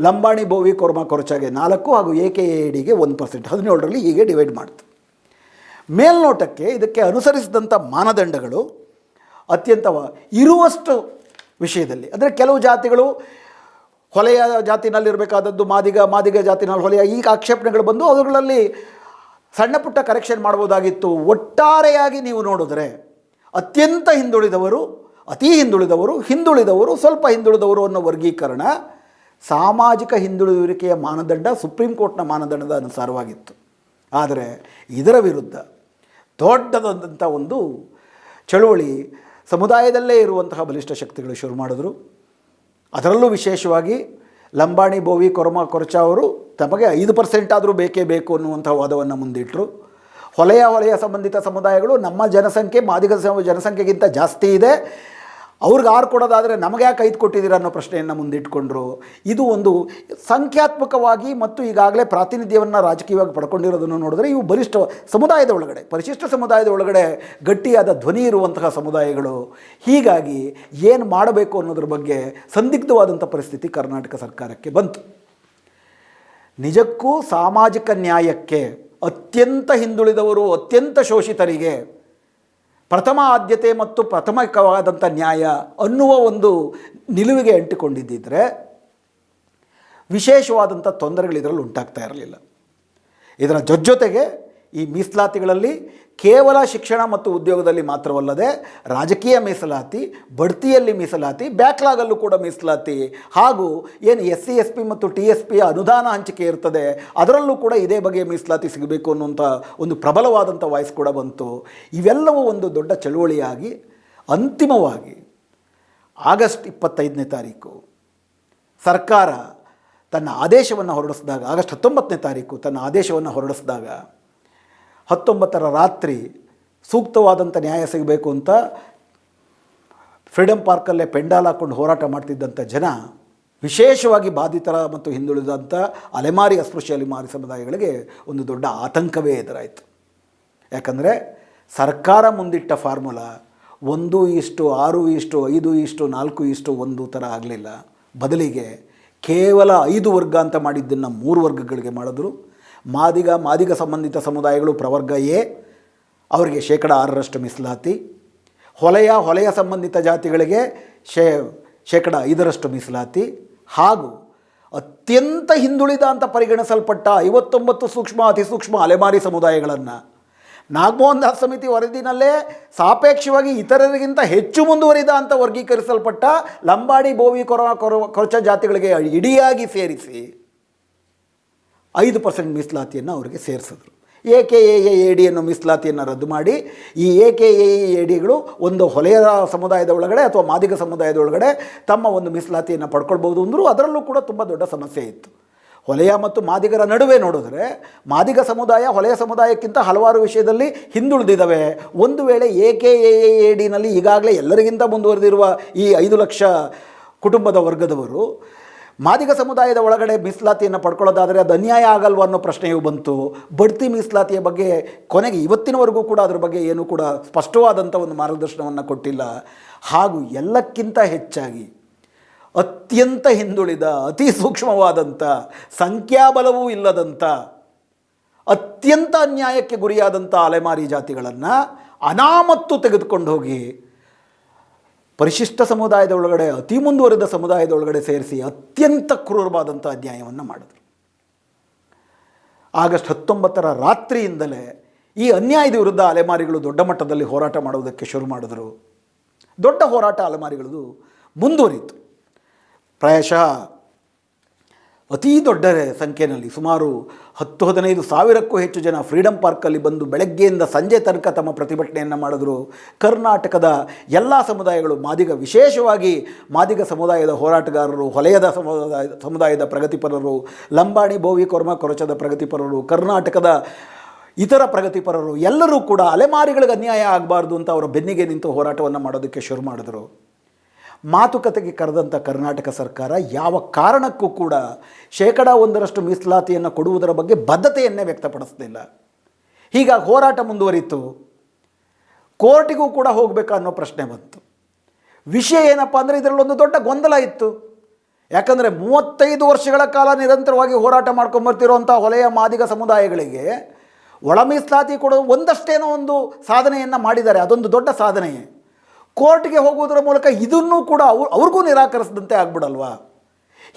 ಲಂಬಾಣಿ, ಬೋವಿ, ಕೊರ್ಮ, ಕೊರಚಾಗೆ 4 ಹಾಗೂ AKAAಗೆ 1%, 17ರಲ್ಲಿ ಹೀಗೆ ಡಿವೈಡ್ ಮಾಡ್ತು. ಮೇಲ್ನೋಟಕ್ಕೆ ಇದಕ್ಕೆ ಅನುಸರಿಸಿದಂಥ ಮಾನದಂಡಗಳು ಅತ್ಯಂತ ಇರುವಷ್ಟು ವಿಷಯದಲ್ಲಿ, ಅಂದರೆ ಕೆಲವು ಜಾತಿಗಳು ಹೊಲೆಯ ಜಾತಿನಲ್ಲಿರಬೇಕಾದದ್ದು ಮಾದಿಗ ಜಾತಿನಲ್ಲಿ ಹೊಲೆಯ, ಈಗ ಆಕ್ಷೇಪಣೆಗಳು ಬಂದು ಅವುಗಳಲ್ಲಿ ಸಣ್ಣ ಪುಟ್ಟ ಕರೆಕ್ಷನ್ ಮಾಡ್ಬೋದಾಗಿತ್ತು. ಒಟ್ಟಾರೆಯಾಗಿ ನೀವು ನೋಡಿದ್ರೆ ಅತ್ಯಂತ ಹಿಂದುಳಿದವರು, ಅತಿ ಹಿಂದುಳಿದವರು, ಸ್ವಲ್ಪ ಹಿಂದುಳಿದವರು ಅನ್ನೋ ವರ್ಗೀಕರಣ ಸಾಮಾಜಿಕ ಹಿಂದುಳಿಯುವಿಕೆಯ ಮಾನದಂಡ ಸುಪ್ರೀಂ ಕೋರ್ಟ್ನ ಮಾನದಂಡದ ಅನುಸಾರವಾಗಿತ್ತು. ಆದರೆ ಇದರ ವಿರುದ್ಧ ದೊಡ್ಡದಾದಂಥ ಒಂದು ಚಳುವಳಿ ಸಮುದಾಯದಲ್ಲೇ ಇರುವಂತಹ ಬಲಿಷ್ಠ ಶಕ್ತಿಗಳು ಶುರು ಮಾಡಿದ್ರು. ಅದರಲ್ಲೂ ವಿಶೇಷವಾಗಿ ಲಂಬಾಣಿ, ಬೋವಿ, ಕೊರ್ಮ, ಕೊರಚ ಅವರು ತಮಗೆ 5% ಆದರೂ ಬೇಕೇ ಬೇಕು ಅನ್ನುವಂಥ ವಾದವನ್ನು ಮುಂದಿಟ್ಟರು. ಹೊಲೆಯ ಸಂಬಂಧಿತ ಸಮುದಾಯಗಳು ನಮ್ಮ ಜನಸಂಖ್ಯೆ ಮಾದಿಗ ಜನಸಂಖ್ಯೆಗಿಂತ ಜಾಸ್ತಿ ಇದೆ, ಅವ್ರಿಗೆ 6 ಕೊಡೋದಾದರೆ ನಮಗೆ ಯಾಕೆ 5 ಕೊಟ್ಟಿದ್ದೀರ ಅನ್ನೋ ಪ್ರಶ್ನೆಯನ್ನು ಮುಂದಿಟ್ಕೊಂಡ್ರು. ಇದು ಒಂದು ಸಂಖ್ಯಾತ್ಮಕವಾಗಿ ಮತ್ತು ಈಗಾಗಲೇ ಪ್ರಾತಿನಿಧ್ಯವನ್ನು ರಾಜಕೀಯವಾಗಿ ಪಡ್ಕೊಂಡಿರೋದನ್ನು ನೋಡಿದ್ರೆ ಇವು ಬಲಿಷ್ಠ ಸಮುದಾಯದ ಒಳಗಡೆ, ಪರಿಶಿಷ್ಟ ಸಮುದಾಯದ ಒಳಗಡೆ ಗಟ್ಟಿಯಾದ ಧ್ವನಿ ಇರುವಂತಹ ಸಮುದಾಯಗಳು. ಹೀಗಾಗಿ ಏನು ಮಾಡಬೇಕು ಅನ್ನೋದ್ರ ಬಗ್ಗೆ ಸಂದಿಗ್ಧವಾದಂಥ ಪರಿಸ್ಥಿತಿ ಕರ್ನಾಟಕ ಸರ್ಕಾರಕ್ಕೆ ಬಂತು. ನಿಜಕ್ಕೂ ಸಾಮಾಜಿಕ ನ್ಯಾಯಕ್ಕೆ ಅತ್ಯಂತ ಹಿಂದುಳಿದವರು, ಅತ್ಯಂತ ಶೋಷಿತರಿಗೆ ಪ್ರಥಮ ಆದ್ಯತೆ ಮತ್ತು ಪ್ರಾಥಮಿಕವಾದಂಥ ನ್ಯಾಯ ಅನ್ನುವ ಒಂದು ನಿಲುವಿಗೆ ಅಂಟಿಕೊಂಡಿದ್ದಿದ್ರೆ ವಿಶೇಷವಾದಂಥ ತೊಂದರೆಗಳು ಇದರಲ್ಲಿ ಉಂಟಾಗ್ತಾ ಇರಲಿಲ್ಲ. ಇದರ ಜೊತೆಗೆ ಈ ಮೀಸಲಾತಿಗಳಲ್ಲಿ ಕೇವಲ ಶಿಕ್ಷಣ ಮತ್ತು ಉದ್ಯೋಗದಲ್ಲಿ ಮಾತ್ರವಲ್ಲದೆ ರಾಜಕೀಯ ಮೀಸಲಾತಿ, ಬಡ್ತಿಯಲ್ಲಿ ಮೀಸಲಾತಿ, ಬ್ಯಾಕ್ಲಾಗಲ್ಲೂ ಕೂಡ ಮೀಸಲಾತಿ, ಹಾಗೂ ಏನು SC SP ಮತ್ತು TSP ಅನುದಾನ ಹಂಚಿಕೆ ಇರ್ತದೆ ಅದರಲ್ಲೂ ಕೂಡ ಇದೇ ಬಗೆಯ ಮೀಸಲಾತಿ ಸಿಗಬೇಕು ಅನ್ನುವಂಥ ಒಂದು ಪ್ರಬಲವಾದಂಥ ವಾಯ್ಸ್ ಕೂಡ ಬಂತು. ಇವೆಲ್ಲವೂ ಒಂದು ದೊಡ್ಡ ಚಳುವಳಿಯಾಗಿ ಅಂತಿಮವಾಗಿ ಆಗಸ್ಟ್ 25ನೇ ತಾರೀಕು ಸರ್ಕಾರ ತನ್ನ ಆದೇಶವನ್ನು ಹೊರಡಿಸಿದಾಗ, ಆಗಸ್ಟ್ 19ನೇ ತಾರೀಕು ತನ್ನ ಆದೇಶವನ್ನು ಹೊರಡಿಸಿದಾಗ 19ರ ರಾತ್ರಿ ಸೂಕ್ತವಾದಂಥ ನ್ಯಾಯ ಸಿಗಬೇಕು ಅಂತ ಫ್ರೀಡಮ್ ಪಾರ್ಕಲ್ಲೇ ಪೆಂಡಾಲ್ ಹಾಕ್ಕೊಂಡು ಹೋರಾಟ ಮಾಡ್ತಿದ್ದಂಥ ಜನ, ವಿಶೇಷವಾಗಿ ಬಾಧಿತರ ಮತ್ತು ಹಿಂದುಳಿದಂಥ ಅಲೆಮಾರಿ, ಅಸ್ಪೃಶ್ಯ ಅಲೆಮಾರಿ ಸಮುದಾಯಗಳಿಗೆ ಒಂದು ದೊಡ್ಡ ಆತಂಕವೇ ಎದುರಾಯಿತು. ಯಾಕಂದರೆ ಸರ್ಕಾರ ಮುಂದಿಟ್ಟ ಫಾರ್ಮುಲಾ 1:6:5:4:1 ಥರ ಆಗಲಿಲ್ಲ. ಬದಲಿಗೆ ಕೇವಲ 5 ವರ್ಗ ಅಂತ ಮಾಡಿದ್ದನ್ನು 3 ವರ್ಗಗಳಿಗೆ ಮಾಡಿದ್ರು. ಮಾದಿಗ ಸಂಬಂಧಿತ ಸಮುದಾಯಗಳು ಪ್ರವರ್ಗ A, ಅವರಿಗೆ 6% ಮೀಸಲಾತಿ. ಹೊಲೆಯ ಸಂಬಂಧಿತ ಜಾತಿಗಳಿಗೆ 5% ಮೀಸಲಾತಿ. ಹಾಗೂ ಅತ್ಯಂತ ಹಿಂದುಳಿದ ಅಂತ ಪರಿಗಣಿಸಲ್ಪಟ್ಟ 59 ಸೂಕ್ಷ್ಮ ಅತಿ ಸೂಕ್ಷ್ಮ ಅಲೆಮಾರಿ ಸಮುದಾಯಗಳನ್ನು ನಾಗಮೋಹನ್ ದಾಸ್ ಸಮಿತಿ ವರದಿನಲ್ಲೇ ಸಾಪೇಕ್ಷವಾಗಿ ಇತರರಿಗಿಂತ ಹೆಚ್ಚು ಮುಂದುವರಿದ ಅಂತ ವರ್ಗೀಕರಿಸಲ್ಪಟ್ಟ ಲಂಬಾಡಿ, ಬೋವಿ, ಕೊರಚ ಜಾತಿಗಳಿಗೆ ಇಡಿಯಾಗಿ ಸೇರಿಸಿ 5% ಮೀಸಲಾತಿಯನ್ನು ಅವರಿಗೆ ಸೇರಿಸಿದ್ರು. AKAA ಅನ್ನೋ ಮೀಸಲಾತಿಯನ್ನು ರದ್ದು ಮಾಡಿ ಈ AKAA ಒಂದು ಹೊಲೆಯ ಸಮುದಾಯದ ಒಳಗಡೆ ಅಥವಾ ಮಾದಿಗ ಸಮುದಾಯದ ಒಳಗಡೆ ತಮ್ಮ ಒಂದು ಮೀಸಲಾತಿಯನ್ನು ಪಡ್ಕೊಳ್ಬೋದು ಅಂದರು. ಅದರಲ್ಲೂ ಕೂಡ ತುಂಬ ದೊಡ್ಡ ಸಮಸ್ಯೆ ಇತ್ತು. ಹೊಲೆಯ ಮತ್ತು ಮಾದಿಗರ ನಡುವೆ ನೋಡಿದ್ರೆ ಮಾದಿಗ ಸಮುದಾಯ ಹೊಲೆಯ ಸಮುದಾಯಕ್ಕಿಂತ ಹಲವಾರು ವಿಷಯದಲ್ಲಿ ಹಿಂದುಳಿದಿದ್ದಾವೆ. ಒಂದು ವೇಳೆ AKAA ಈಗಾಗಲೇ ಎಲ್ಲರಿಗಿಂತ ಮುಂದುವರೆದಿರುವ ಈ 5 ಲಕ್ಷ ಕುಟುಂಬದ ವರ್ಗದವರು ಮಾದಿಗ ಸಮುದಾಯದ ಒಳಗಡೆ ಮೀಸಲಾತಿಯನ್ನು ಪಡ್ಕೊಳ್ಳೋದಾದರೆ ಅದು ಅನ್ಯಾಯ ಆಗಲ್ವ ಅನ್ನೋ ಪ್ರಶ್ನೆಯೂ ಬಂತು. ಬಡ್ತಿ ಮೀಸಲಾತಿಯ ಬಗ್ಗೆ ಕೊನೆಗೆ ಇವತ್ತಿನವರೆಗೂ ಕೂಡ ಅದರ ಬಗ್ಗೆ ಏನೂ ಕೂಡ ಸ್ಪಷ್ಟವಾದಂಥ ಒಂದು ಮಾರ್ಗದರ್ಶನವನ್ನು ಕೊಟ್ಟಿಲ್ಲ. ಹಾಗೂ ಎಲ್ಲಕ್ಕಿಂತ ಹೆಚ್ಚಾಗಿ ಅತ್ಯಂತ ಹಿಂದುಳಿದ, ಅತಿ ಸೂಕ್ಷ್ಮವಾದಂಥ, ಸಂಖ್ಯಾಬಲವೂ ಇಲ್ಲದಂಥ, ಅತ್ಯಂತ ಅನ್ಯಾಯಕ್ಕೆ ಗುರಿಯಾದಂಥ ಅಲೆಮಾರಿ ಜಾತಿಗಳನ್ನು ಅನಾಮತ್ತು ತೆಗೆದುಕೊಂಡು ಹೋಗಿ ಪರಿಶಿಷ್ಟ ಸಮುದಾಯದ ಒಳಗಡೆ, ಅತಿ ಮುಂದುವರೆದ ಸಮುದಾಯದ ಒಳಗಡೆ ಸೇರಿಸಿ ಅತ್ಯಂತ ಕ್ರೂರವಾದಂಥ ಅನ್ಯಾಯವನ್ನು ಮಾಡಿದ್ರು. ಆಗಸ್ಟ್ 19ರ ರಾತ್ರಿಯಿಂದಲೇ ಈ ಅನ್ಯಾಯದ ವಿರುದ್ಧ ಅಲೆಮಾರಿಗಳು ದೊಡ್ಡ ಮಟ್ಟದಲ್ಲಿ ಹೋರಾಟ ಮಾಡುವುದಕ್ಕೆ ಶುರು ಮಾಡಿದ್ರು. ದೊಡ್ಡ ಹೋರಾಟ ಅಲೆಮಾರಿಗಳದು ಮುಂದುವರಿಯಿತು. ಪ್ರಾಯಶಃ ಅತೀ ದೊಡ್ಡ ಸಂಖ್ಯೆಯಲ್ಲಿ ಸುಮಾರು 10-15 ಸಾವಿರಕ್ಕೂ ಹೆಚ್ಚು ಜನ ಫ್ರೀಡಮ್ ಪಾರ್ಕಲ್ಲಿ ಬಂದು ಬೆಳಗ್ಗೆಯಿಂದ ಸಂಜೆ ತನಕ ತಮ್ಮ ಪ್ರತಿಭಟನೆಯನ್ನು ಮಾಡಿದ್ರು. ಕರ್ನಾಟಕದ ಎಲ್ಲ ಸಮುದಾಯಗಳು, ವಿಶೇಷವಾಗಿ ಮಾದಿಗ ಸಮುದಾಯದ ಹೋರಾಟಗಾರರು, ಹೊಲೆಯದ ಸಮುದಾಯದ ಪ್ರಗತಿಪರರು, ಲಂಬಾಣಿ, ಬೋವಿ, ಕೊರ್ಮ, ಕೊರಚದ ಪ್ರಗತಿಪರರು, ಕರ್ನಾಟಕದ ಇತರ ಪ್ರಗತಿಪರರು ಎಲ್ಲರೂ ಕೂಡ ಅಲೆಮಾರಿಗಳಿಗೆ ಅನ್ಯಾಯ ಆಗಬಾರ್ದು ಅಂತ ಅವರ ಬೆನ್ನಿಗೆ ನಿಂತು ಹೋರಾಟವನ್ನು ಮಾಡೋದಕ್ಕೆ ಶುರು ಮಾಡಿದ್ರು. ಮಾತುಕತೆಗೆ ಕರೆದಂಥ ಕರ್ನಾಟಕ ಸರ್ಕಾರ ಯಾವ ಕಾರಣಕ್ಕೂ ಕೂಡ 1% ಮೀಸಲಾತಿಯನ್ನು ಕೊಡುವುದರ ಬಗ್ಗೆ ಬದ್ಧತೆಯನ್ನೇ ವ್ಯಕ್ತಪಡಿಸಲಿಲ್ಲ. ಹೀಗಾಗಿ ಹೋರಾಟ ಮುಂದುವರಿತು. ಕೋರ್ಟಿಗೂ ಕೂಡ ಹೋಗಬೇಕಾ ಅನ್ನೋ ಪ್ರಶ್ನೆ ಬಂತು. ವಿಷಯ ಏನಪ್ಪ ಅಂದರೆ ಇದರಲ್ಲೊಂದು ದೊಡ್ಡ ಗೊಂದಲ ಇತ್ತು. ಯಾಕಂದರೆ 35 ವರ್ಷಗಳ ಕಾಲ ನಿರಂತರವಾಗಿ ಹೋರಾಟ ಮಾಡ್ಕೊಂಬರ್ತಿರೋಂಥ ಹೊಲೆಯ ಮಾದಿಗ ಸಮುದಾಯಗಳಿಗೆ ಒಳ ಮೀಸಲಾತಿ ಕೊಡೋ ಒಂದಷ್ಟೇನೋ ಒಂದು ಸಾಧನೆಯನ್ನು ಮಾಡಿದ್ದಾರೆ. ಅದೊಂದು ದೊಡ್ಡ ಸಾಧನೆಯೇ. ಕೋರ್ಟ್ಗೆ ಹೋಗುವುದರ ಮೂಲಕ ಇದನ್ನೂ ಕೂಡ ಅವ್ರಿಗೂ ನಿರಾಕರಿಸಿದಂತೆ ಆಗ್ಬಿಡಲ್ವಾ?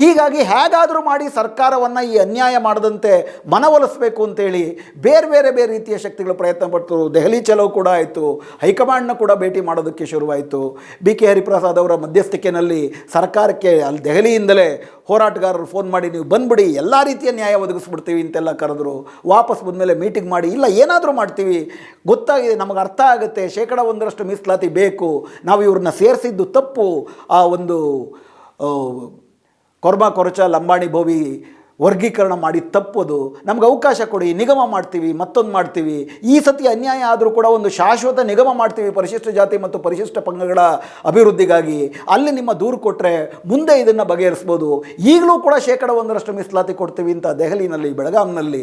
ಹೀಗಾಗಿ ಹೇಗಾದರೂ ಮಾಡಿ ಸರ್ಕಾರವನ್ನು ಈ ಅನ್ಯಾಯ ಮಾಡದಂತೆ ಮನವೊಲಿಸಬೇಕು ಅಂತೇಳಿ ಬೇರೆ ಬೇರೆ ಬೇರೆ ರೀತಿಯ ಶಕ್ತಿಗಳು ಪ್ರಯತ್ನ ಪಟ್ಟರು. ದೆಹಲಿ ಚಲೋ ಕೂಡ ಆಯಿತು. ಹೈಕಮಾಂಡ್ನ ಕೂಡ ಭೇಟಿ ಮಾಡೋದಕ್ಕೆ ಶುರುವಾಯಿತು. BK ಹರಿಪ್ರಸಾದ್ ಅವರ ಮಧ್ಯಸ್ಥಿಕೆಯಲ್ಲಿ ಸರ್ಕಾರಕ್ಕೆ ಅಲ್ಲಿ ದೆಹಲಿಯಿಂದಲೇ ಹೋರಾಟಗಾರರು ಫೋನ್ ಮಾಡಿ ನೀವು ಬಂದುಬಿಡಿ, ಎಲ್ಲ ರೀತಿಯ ನ್ಯಾಯ ಒದಗಿಸ್ಬಿಡ್ತೀವಿ ಅಂತೆಲ್ಲ ಕರೆದ್ರು. ವಾಪಸ್ ಬಂದಮೇಲೆ ಮೀಟಿಂಗ್ ಮಾಡಿ ಇಲ್ಲ ಏನಾದರೂ ಮಾಡ್ತೀವಿ, ಗೊತ್ತಾಗಿದೆ, ನಮಗೆ ಅರ್ಥ ಆಗುತ್ತೆ, 1% ಮೀಸಲಾತಿ ಬೇಕು, ನಾವು ಇವ್ರನ್ನ ಸೇರಿಸಿದ್ದು ತಪ್ಪು, ಆ ಒಂದು ಕೊರ್ಮ ಕೊರಚ ಲಂಬಾಣಿ ಬೋವಿ ವರ್ಗೀಕರಣ ಮಾಡಿ ತಪ್ಪೋದು, ನಮ್ಗೆ ಅವಕಾಶ ಕೊಡಿ, ನಿಗಮ ಮಾಡ್ತೀವಿ, ಮತ್ತೊಂದು ಮಾಡ್ತೀವಿ, ಈ ಸತಿ ಅನ್ಯಾಯ ಆದರೂ ಕೂಡ ಒಂದು ಶಾಶ್ವತ ನಿಗಮ ಮಾಡ್ತೀವಿ ಪರಿಶಿಷ್ಟ ಜಾತಿ ಮತ್ತು ಪರಿಶಿಷ್ಟ ಪಂಗಡಗಳ ಅಭಿವೃದ್ಧಿಗಾಗಿ, ಅಲ್ಲಿ ನಿಮ್ಮ ದೂರು ಕೊಟ್ಟರೆ ಮುಂದೆ ಇದನ್ನು ಬಗೆಹರಿಸ್ಬೋದು, ಈಗಲೂ ಕೂಡ 1% ಮೀಸಲಾತಿ ಕೊಡ್ತೀವಿ ಅಂತ ದೆಹಲಿನಲ್ಲಿ, ಬೆಳಗಾಂನಲ್ಲಿ,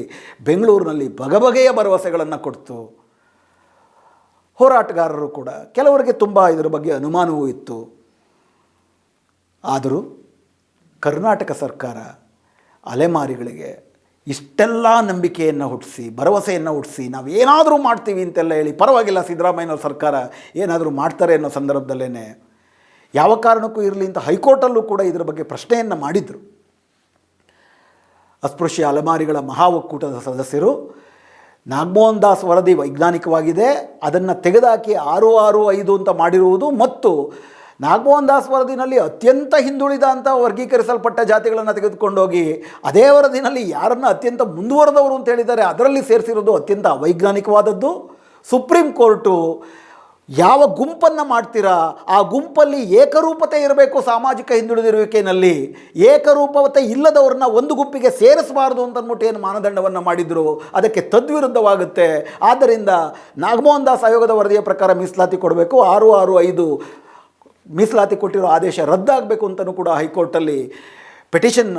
ಬೆಂಗಳೂರಿನಲ್ಲಿ ಬಗೆಬಗೆಯ ಭರವಸೆಗಳನ್ನು ಕೊಡ್ತು. ಹೋರಾಟಗಾರರು ಕೂಡ ಕೆಲವರಿಗೆ ತುಂಬ ಇದರ ಬಗ್ಗೆ ಅನುಮಾನವೂ ಇತ್ತು. ಆದರೂ ಕರ್ನಾಟಕ ಸರ್ಕಾರ ಅಲೆಮಾರಿಗಳಿಗೆ ಇಷ್ಟೆಲ್ಲ ನಂಬಿಕೆಯನ್ನು ಹುಟ್ಟಿಸಿ, ಭರವಸೆಯನ್ನು ಹುಟ್ಟಿಸಿ, ನಾವೇನಾದರೂ ಮಾಡ್ತೀವಿ ಅಂತೆಲ್ಲ ಹೇಳಿ, ಪರವಾಗಿಲ್ಲ ಸಿದ್ದರಾಮಯ್ಯನವ್ರ ಸರ್ಕಾರ ಏನಾದರೂ ಮಾಡ್ತಾರೆ ಅನ್ನೋ ಸಂದರ್ಭದಲ್ಲೇ ಯಾವ ಕಾರಣಕ್ಕೂ ಇರಲಿ ಅಂತ ಹೈಕೋರ್ಟಲ್ಲೂ ಕೂಡ ಇದರ ಬಗ್ಗೆ ಪ್ರಶ್ನೆಯನ್ನು ಮಾಡಿದರು. ಅಸ್ಪೃಶ್ಯ ಅಲೆಮಾರಿಗಳ ಮಹಾ ಒಕ್ಕೂಟದ ಸದಸ್ಯರು ನಾಗಮೋಹನ್ ದಾಸ್ ವರದಿ ವೈಜ್ಞಾನಿಕವಾಗಿದೆ, ಅದನ್ನು ತೆಗೆದುಹಾಕಿ 665 ಅಂತ ಮಾಡಿರುವುದು ಮತ್ತು ನಾಗಮೋಹನ್ ದಾಸ್ ವರದಿನಲ್ಲಿ ಅತ್ಯಂತ ಹಿಂದುಳಿದ ಅಂತ ವರ್ಗೀಕರಿಸಲ್ಪಟ್ಟ ಜಾತಿಗಳನ್ನು ತೆಗೆದುಕೊಂಡೋಗಿ ಅದೇ ವರದಿನಲ್ಲಿ ಯಾರನ್ನು ಅತ್ಯಂತ ಮುಂದುವರೆದವರು ಅಂತ ಹೇಳಿದ್ದಾರೆ ಅದರಲ್ಲಿ ಸೇರಿಸಿರೋದು ಅತ್ಯಂತ ಅವೈಜ್ಞಾನಿಕವಾದದ್ದು. ಸುಪ್ರೀಂ ಕೋರ್ಟು ಯಾವ ಗುಂಪನ್ನು ಮಾಡ್ತೀರಾ ಆ ಗುಂಪಲ್ಲಿ ಏಕರೂಪತೆ ಇರಬೇಕು, ಸಾಮಾಜಿಕ ಹಿಂದುಳಿದಿರುವಿಕೆಯಲ್ಲಿ ಏಕರೂಪತೆ ಇಲ್ಲದವ್ರನ್ನ ಒಂದು ಗುಂಪಿಗೆ ಸೇರಿಸಬಾರ್ದು ಅಂತಂದ್ಬಿಟ್ಟು ಏನು ಮಾನದಂಡವನ್ನು ಮಾಡಿದರು ಅದಕ್ಕೆ ತದ್ವಿರುದ್ಧವಾಗುತ್ತೆ. ಆದ್ದರಿಂದ ನಾಗಮೋಹನ್ ದಾಸ್ ಆಯೋಗದ ವರದಿಯ ಪ್ರಕಾರ ಮೀಸಲಾತಿ ಕೊಡಬೇಕು, 665 ಮೀಸಲಾತಿ ಕೊಟ್ಟಿರೋ ಆದೇಶ ರದ್ದಾಗಬೇಕು ಅಂತಲೂ ಕೂಡ ಹೈಕೋರ್ಟಲ್ಲಿ ಪಿಟಿಷನ್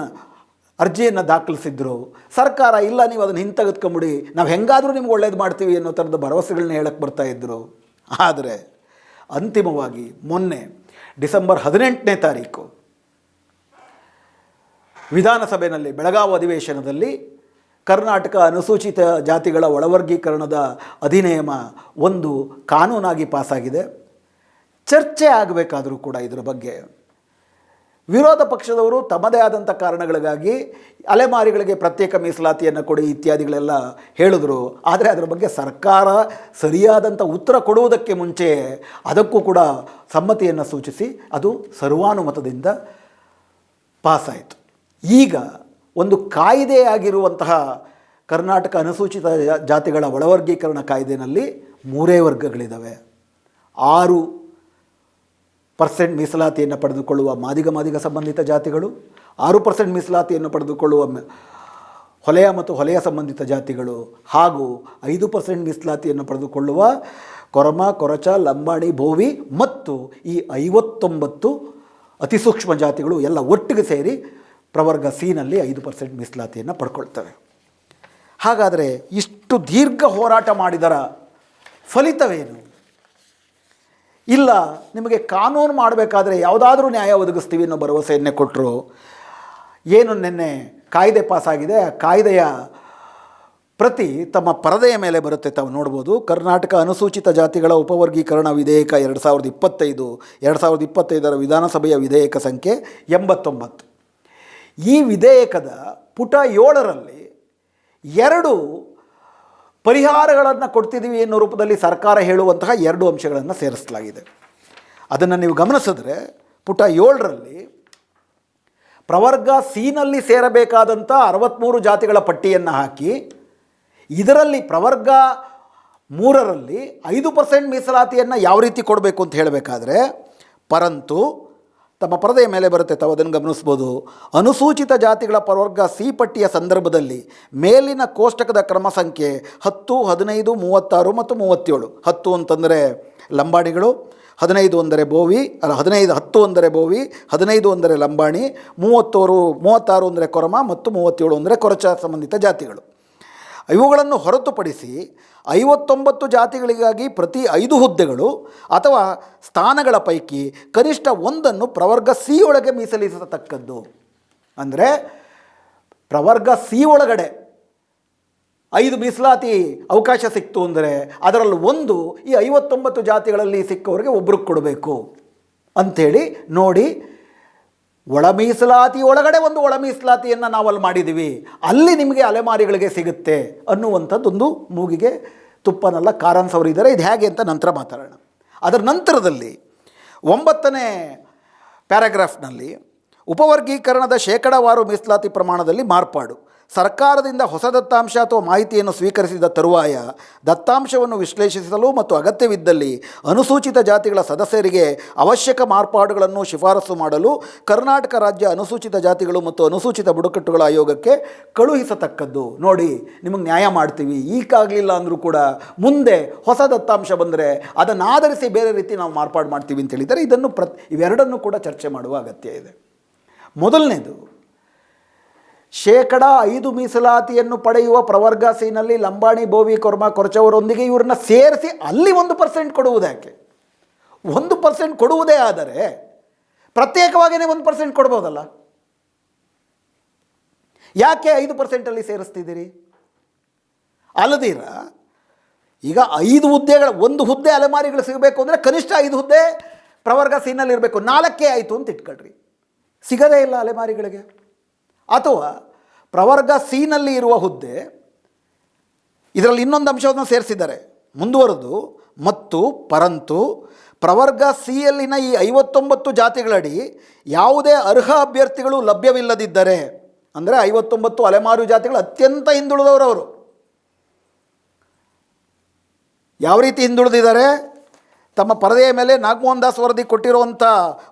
ಅರ್ಜಿಯನ್ನು ದಾಖಲಿಸಿದ್ರು. ಸರ್ಕಾರ ಇಲ್ಲ ನೀವು ಅದನ್ನು ಹಿಂತೆಗೆದುಕೊಂಬಿಡಿ, ನಾವು ಹೆಂಗಾದರೂ ನಿಮ್ಗೆ ಒಳ್ಳೇದು ಮಾಡ್ತೀವಿ ಅನ್ನೋ ಥರದ ಭರವಸೆಗಳನ್ನ ಹೇಳಕ್ಕೆ ಬರ್ತಾಯಿದ್ರು. ಆದರೆ ಅಂತಿಮವಾಗಿ ಮೊನ್ನೆ ಡಿಸೆಂಬರ್ 18ನೇ ತಾರೀಕು ವಿಧಾನಸಭೆಯಲ್ಲಿ ಬೆಳಗಾವಿ ಅಧಿವೇಶನದಲ್ಲಿ ಕರ್ನಾಟಕ ಅನುಸೂಚಿತ ಜಾತಿಗಳ ಒಳವರ್ಗೀಕರಣದ ಅಧಿನಿಯಮ ಒಂದು ಕಾನೂನಾಗಿ ಪಾಸಾಗಿದೆ. ಚರ್ಚೆ ಆಗಬೇಕಾದರೂ ಕೂಡ ಇದರ ಬಗ್ಗೆ ವಿರೋಧ ಪಕ್ಷದವರು ತಮ್ಮದೇ ಆದಂಥ ಕಾರಣಗಳಿಗಾಗಿ ಅಲೆಮಾರಿಗಳಿಗೆ ಪ್ರತ್ಯೇಕ ಮೀಸಲಾತಿಯನ್ನು ಕೊಡಿ ಇತ್ಯಾದಿಗಳೆಲ್ಲ ಹೇಳಿದ್ರು. ಆದರೆ ಅದರ ಬಗ್ಗೆ ಸರ್ಕಾರ ಸರಿಯಾದಂಥ ಉತ್ತರ ಕೊಡುವುದಕ್ಕೆ ಮುಂಚೆ ಅದಕ್ಕೂ ಕೂಡ ಸಮ್ಮತಿಯನ್ನು ಸೂಚಿಸಿ ಅದು ಸರ್ವಾನುಮತದಿಂದ ಪಾಸಾಯಿತು. ಈಗ ಒಂದು ಕಾಯ್ದೆಯಾಗಿರುವಂತಹ ಕರ್ನಾಟಕ ಅನುಸೂಚಿತ ಜಾತಿಗಳ ಒಳವರ್ಗೀಕರಣ ಕಾಯ್ದೆಯಲ್ಲಿ 3 ವರ್ಗಗಳಿದ್ದಾವೆ. 6% ಮೀಸಲಾತಿಯನ್ನು ಪಡೆದುಕೊಳ್ಳುವ ಮಾದಿಗ ಸಂಬಂಧಿತ ಜಾತಿಗಳು, 6% ಮೀಸಲಾತಿಯನ್ನು ಪಡೆದುಕೊಳ್ಳುವ ಹೊಲೆಯ ಮತ್ತು ಹೊಲೆಯ ಸಂಬಂಧಿತ ಜಾತಿಗಳು ಹಾಗೂ 5% ಮೀಸಲಾತಿಯನ್ನು ಪಡೆದುಕೊಳ್ಳುವ ಕೊರಮ ಕೊರಚ ಲಂಬಾಣಿ ಬೋವಿ ಮತ್ತು ಈ 59 ಅತಿಸೂಕ್ಷ್ಮ ಜಾತಿಗಳು ಎಲ್ಲ ಒಟ್ಟಿಗೆ ಸೇರಿ ಪ್ರವರ್ಗ ಸಿನಲ್ಲಿ 5% ಮೀಸಲಾತಿಯನ್ನು ಪಡ್ಕೊಳ್ತವೆ. ಹಾಗಾದರೆ ಇಷ್ಟು ದೀರ್ಘ ಹೋರಾಟ ಮಾಡಿದರ ಫಲಿತವೇನು? ಇಲ್ಲ ನಿಮಗೆ ಕಾನೂನು ಮಾಡಬೇಕಾದ್ರೆ ಯಾವುದಾದ್ರೂ ನ್ಯಾಯ ಒದಗಿಸ್ತೀವಿ ಅನ್ನೋ ಭರವಸೆಯನ್ನೇ ಕೊಟ್ಟರು. ಏನು ನಿನ್ನೆ ಕಾಯ್ದೆ ಪಾಸಾಗಿದೆ, ಆ ಕಾಯ್ದೆಯ ಪ್ರತಿ ತಮ್ಮ ಪರದೆಯ ಮೇಲೆ ಬರುತ್ತೆ, ತಾವು ನೋಡ್ಬೋದು. ಕರ್ನಾಟಕ ಅನುಸೂಚಿತ ಜಾತಿಗಳ ಉಪವರ್ಗೀಕರಣ ವಿಧೇಯಕ 2025 2025ರ ವಿಧಾನಸಭೆಯ ವಿಧೇಯಕ ಸಂಖ್ಯೆ 89. ಈ ವಿಧೇಯಕದ ಪುಟ 7ರಲ್ಲಿ 2 ಪರಿಹಾರಗಳನ್ನು ಕೊಡ್ತಿದ್ದೀವಿ ಅನ್ನೋ ರೂಪದಲ್ಲಿ ಸರ್ಕಾರ ಹೇಳುವಂತಹ 2 ಅಂಶಗಳನ್ನು ಸೇರಿಸಲಾಗಿದೆ. ಅದನ್ನು ನೀವು ಗಮನಿಸಿದ್ರೆ ಪುಟ 7ರಲ್ಲಿ ಪ್ರವರ್ಗ ಸಿನಲ್ಲಿ ಸೇರಬೇಕಾದಂಥ 63 ಜಾತಿಗಳ ಪಟ್ಟಿಯನ್ನು ಹಾಕಿ ಇದರಲ್ಲಿ ಪ್ರವರ್ಗ 3ರಲ್ಲಿ 5% ಮೀಸಲಾತಿಯನ್ನು ಯಾವ ರೀತಿ ಕೊಡಬೇಕು ಅಂತ ಹೇಳಬೇಕಾದ್ರೆ, ಪರಂತು ತಮ್ಮ ಪರದೆಯ ಮೇಲೆ ಬರುತ್ತೆ, ತಾವು ಅದನ್ನು ಗಮನಿಸ್ಬೋದು. ಅನುಸೂಚಿತ ಜಾತಿಗಳ ಪ್ರವರ್ಗ ಸಿ ಪಟ್ಟಿಯ ಸಂದರ್ಭದಲ್ಲಿ ಮೇಲಿನ ಕೋಷ್ಟಕದ ಕ್ರಮ ಸಂಖ್ಯೆ 10, 15, 36 ಮತ್ತು 37. 10 ಅಂತಂದರೆ ಲಂಬಾಣಿಗಳು, 15 ಅಂದರೆ ಬೋವಿ, 10 ಅಂದರೆ ಬೋವಿ, 15 ಅಂದರೆ ಲಂಬಾಣಿ, 36 ಅಂದರೆ ಕೊರಮ ಮತ್ತು 37 ಅಂದರೆ ಕೊರಚ ಸಂಬಂಧಿತ ಜಾತಿಗಳು. ಇವುಗಳನ್ನು ಹೊರತುಪಡಿಸಿ 59 ಜಾತಿಗಳಿಗಾಗಿ ಪ್ರತಿ 5 ಹುದ್ದೆಗಳು ಅಥವಾ ಸ್ಥಾನಗಳ ಪೈಕಿ ಕನಿಷ್ಠ ಒಂದನ್ನು ಪ್ರವರ್ಗ ಸಿ ಒಳಗೆ ಮೀಸಲಿಸತಕ್ಕದ್ದು. ಅಂದರೆ ಪ್ರವರ್ಗ ಸಿ ಒಳಗಡೆ 5 ಮೀಸಲಾತಿ ಅವಕಾಶ ಸಿಕ್ತು ಅಂದರೆ ಅದರಲ್ಲಿ ಒಂದು ಈ 59 ಜಾತಿಗಳಲ್ಲಿ ಸಿಕ್ಕವರಿಗೆ ಒಬ್ರಿಗೆ ಕೊಡಬೇಕು ಅಂಥೇಳಿ ನೋಡಿ. ಒಳ ಮೀಸಲಾತಿ ಒಳಗಡೆ ಒಂದು ಒಳ ಮೀಸಲಾತಿಯನ್ನು ನಾವಲ್ಲಿ ಮಾಡಿದ್ದೀವಿ, ಅಲ್ಲಿ ನಿಮಗೆ ಅಲೆಮಾರಿಗಳಿಗೆ ಸಿಗುತ್ತೆ ಅನ್ನುವಂಥದ್ದೊಂದು ಮೂಗಿಗೆ ತುಪ್ಪನೆಲ್ಲ ಕಾರನ್ಸವರಿದ್ದಾರೆ. ಇದು ಹೇಗೆ ಅಂತ ನಂತರ ಮಾತಾಡೋಣ. ಅದರ ನಂತರದಲ್ಲಿ 9ನೇ ಪ್ಯಾರಾಗ್ರಾಫ್ನಲ್ಲಿ ಉಪವರ್ಗೀಕರಣದ ಶೇಕಡಾವಾರು ಮೀಸಲಾತಿ ಪ್ರಮಾಣದಲ್ಲಿ ಮಾರ್ಪಾಡು. ಸರ್ಕಾರದಿಂದ ಹೊಸ ದತ್ತಾಂಶ ಅಥವಾ ಮಾಹಿತಿಯನ್ನು ಸ್ವೀಕರಿಸಿದ ತರುವಾಯ ದತ್ತಾಂಶವನ್ನು ವಿಶ್ಲೇಷಿಸಲು ಮತ್ತು ಅಗತ್ಯವಿದ್ದಲ್ಲಿ ಅನುಸೂಚಿತ ಜಾತಿಗಳ ಸದಸ್ಯರಿಗೆ ಅವಶ್ಯಕ ಮಾರ್ಪಾಡುಗಳನ್ನು ಶಿಫಾರಸು ಮಾಡಲು ಕರ್ನಾಟಕ ರಾಜ್ಯ ಅನುಸೂಚಿತ ಜಾತಿಗಳು ಮತ್ತು ಅನುಸೂಚಿತ ಬುಡಕಟ್ಟುಗಳ ಆಯೋಗಕ್ಕೆ ಕಳುಹಿಸತಕ್ಕದ್ದು. ನೋಡಿ, ನಿಮಗೆ ನ್ಯಾಯ ಮಾಡ್ತೀವಿ, ಈಗಾಗಲಿಲ್ಲ ಅಂದರೂ ಕೂಡ ಮುಂದೆ ಹೊಸ ದತ್ತಾಂಶ ಬಂದರೆ ಅದನ್ನು ಆಧರಿಸಿ ಬೇರೆ ರೀತಿ ನಾವು ಮಾರ್ಪಾಡು ಮಾಡ್ತೀವಿ ಅಂತ ಹೇಳಿದರೆ ಇದನ್ನು ಇವೆರಡನ್ನು ಕೂಡ ಚರ್ಚೆ ಮಾಡುವ ಅಗತ್ಯ ಇದೆ. ಮೊದಲನೇದು, 5% ಮೀಸಲಾತಿಯನ್ನು ಪಡೆಯುವ ಪ್ರವರ್ಗ ಸಿನಲ್ಲಿ ಲಂಬಾಣಿ, ಬೋವಿ, ಕೊರ್ಮ, ಕೊರಚವರೊಂದಿಗೆ ಇವ್ರನ್ನ ಸೇರಿಸಿ ಅಲ್ಲಿ 1% ಕೊಡುವುದಕ್ಕೆ. 1% ಕೊಡುವುದೇ ಆದರೆ ಪ್ರತ್ಯೇಕವಾಗಿಯೇ 1% ಕೊಡ್ಬೋದಲ್ಲ, ಯಾಕೆ 5%ಅಲ್ಲಿ ಸೇರಿಸ್ತಿದ್ದೀರಿ? ಅಲ್ಲದಿರ ಈಗ 5 ಹುದ್ದೆಗಳ ಒಂದು ಹುದ್ದೆ ಅಲೆಮಾರಿಗಳು ಸಿಗಬೇಕು ಅಂದರೆ ಕನಿಷ್ಠ 5 ಹುದ್ದೆ ಪ್ರವರ್ಗ ಸಿನಲ್ಲಿ ಇರಬೇಕು. 4 ಆಯಿತು ಅಂತ ಇಟ್ಕೊಳ್ರಿ, ಸಿಗದೇ ಇಲ್ಲ ಅಲೆಮಾರಿಗಳಿಗೆ. ಅಥವಾ ಪ್ರವರ್ಗ ಸಿನಲ್ಲಿ ಇರುವ ಹುದ್ದೆ, ಇದರಲ್ಲಿ ಇನ್ನೊಂದು ಅಂಶವನ್ನು ಸೇರಿಸಿದ್ದಾರೆ ಮುಂದುವರೆದು, ಮತ್ತು ಪರಂತು ಪ್ರವರ್ಗ ಸಿಯಲ್ಲಿನ ಈ 59 ಜಾತಿಗಳಡಿ ಯಾವುದೇ ಅರ್ಹ ಅಭ್ಯರ್ಥಿಗಳು ಲಭ್ಯವಿಲ್ಲದಿದ್ದರೆ, ಅಂದರೆ 59 ಅಲೆಮಾರು ಜಾತಿಗಳು ಅತ್ಯಂತ ಹಿಂದುಳಿದವರು. ಯಾವ ರೀತಿ ಹಿಂದುಳಿದಿದ್ದಾರೆ? ತಮ್ಮ ಪರದೆಯ ಮೇಲೆ ನಾಗಮೋಹನ್ ದಾಸ್ ವರದಿ ಕೊಟ್ಟಿರುವಂಥ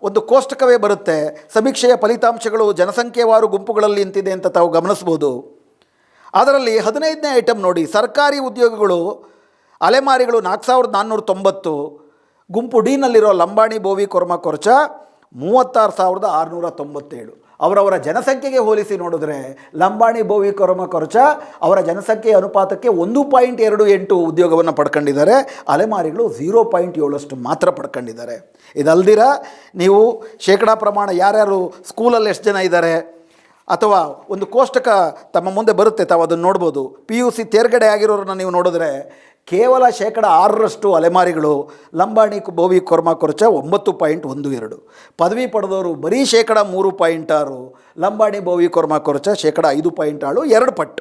ಒಂದು ಕೋಷ್ಟಕವೇ ಬರುತ್ತೆ. ಸಮೀಕ್ಷೆಯ ಫಲಿತಾಂಶಗಳು ಜನಸಂಖ್ಯೆವಾರು ಗುಂಪುಗಳಲ್ಲಿ ನಿಂತಿದೆ ಅಂತ ತಾವು ಗಮನಿಸ್ಬೋದು. ಅದರಲ್ಲಿ 15ನೇ ಐಟಮ್ ನೋಡಿ, ಸರ್ಕಾರಿ ಉದ್ಯೋಗಗಳು ಅಲೆಮಾರಿಗಳು 4490, ಗುಂಪು ಡಿನಲ್ಲಿರೋ ಲಂಬಾಣಿ, ಬೋವಿ, ಕೊರ್ಮ, ಕೊರಚ 36,697. ಅವರವರ ಜನಸಂಖ್ಯೆಗೆ ಹೋಲಿಸಿ ನೋಡಿದ್ರೆ ಲಂಬಾಣಿ, ಬೋವಿ, ಕೊರಮ, ಕೊರಚ ಅವರ ಜನಸಂಖ್ಯೆ ಅನುಪಾತಕ್ಕೆ 1.28 ಉದ್ಯೋಗವನ್ನು ಪಡ್ಕೊಂಡಿದ್ದಾರೆ. ಅಲೆಮಾರಿಗಳು 0.7 ಮಾತ್ರ ಪಡ್ಕೊಂಡಿದ್ದಾರೆ. ಇದಲ್ದಿರ ನೀವು ಶೇಕಡಾ ಪ್ರಮಾಣ ಯಾರ್ಯಾರು ಸ್ಕೂಲಲ್ಲಿ ಎಷ್ಟು ಜನ ಇದ್ದಾರೆ ಅಥವಾ ಒಂದು ಕೋಷ್ಟಕ ತಮ್ಮ ಮುಂದೆ ಬರುತ್ತೆ, ತಾವು ಅದನ್ನು ನೋಡ್ಬೋದು. PUC ತೇರ್ಗಡೆ ಆಗಿರೋರನ್ನ ನೀವು ನೋಡಿದ್ರೆ ಕೇವಲ 6% ಅಲೆಮಾರಿಗಳು, ಲಂಬಾಣಿ, ಬೋವಿ, ಕೊರ್ಮ, ಕೊರಚ 9.12. ಪದವಿ ಪಡೆದವರು ಬರೀ 3.6%, ಲಂಬಾಣಿ, ಬೋವಿ, ಕೊರ್ಮ, ಕೊರಚ 5.6%, 2 ಪಟ್ಟು.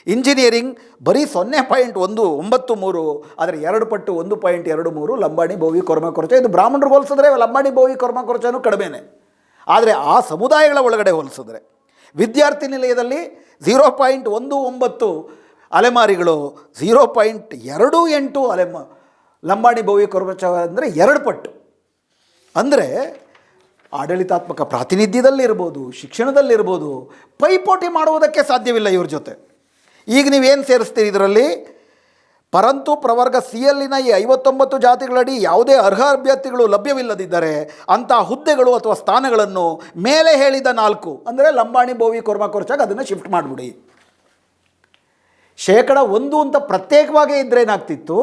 ಇಂಜಿನಿಯರಿಂಗ್ ಬರೀ 0.193, ಆದರೆ 2 ಪಟ್ಟು 1.23 ಲಂಬಾಣಿ, ಬೋವಿ, ಕೊರ್ಮ, ಕೊರಚ. ಇದು ಬ್ರಾಹ್ಮಣರಿಗೆ ಹೋಲಿಸಿದ್ರೆ ಲಂಬಾಣಿ, ಬೋವಿ, ಕೊರ್ಮ, ಕೊರಚನೂ ಕಡಿಮೆನೆ. ಆದರೆ ಆ ಸಮುದಾಯಗಳ ಒಳಗಡೆ ಹೋಲಿಸಿದ್ರೆ ವಿದ್ಯಾರ್ಥಿ ನಿಲಯದಲ್ಲಿ 0.19 ಅಲೆಮಾರಿಗಳು, 0.28 ಲಂಬಾಣಿ, ಬೋವಿ, ಕೊರಚ ಅಂದರೆ 2 ಪಟ್ಟು. ಅಂದರೆ ಆಡಳಿತಾತ್ಮಕ ಪ್ರಾತಿನಿಧ್ಯದಲ್ಲಿರ್ಬೋದು, ಶಿಕ್ಷಣದಲ್ಲಿರ್ಬೋದು ಪೈಪೋಟಿ ಮಾಡುವುದಕ್ಕೆ ಸಾಧ್ಯವಿಲ್ಲ ಇವ್ರ ಜೊತೆ. ಈಗ ನೀವೇನು ಸೇರಿಸ್ತೀರಿ ಇದರಲ್ಲಿ? ಪರಂತು ಪ್ರವರ್ಗ ಸಿಯಲ್ಲಿನ ಈ 59 ಜಾತಿಗಳಡಿ ಯಾವುದೇ ಅರ್ಹ ಅಭ್ಯರ್ಥಿಗಳು ಲಭ್ಯವಿಲ್ಲದಿದ್ದರೆ ಅಂಥ ಹುದ್ದೆಗಳು ಅಥವಾ ಸ್ಥಾನಗಳನ್ನು ಮೇಲೆ ಹೇಳಿದ 4 ಅಂದರೆ ಲಂಬಾಣಿ, ಬೋವಿ, ಕೊರ್ಮ, ಕೊರಚಾಗ ಅದನ್ನು ಶಿಫ್ಟ್ ಮಾಡಿಬಿಡಿ. 1% ಅಂತ ಪ್ರತ್ಯೇಕವಾಗೇ ಇದ್ದರೆ ಏನಾಗ್ತಿತ್ತು?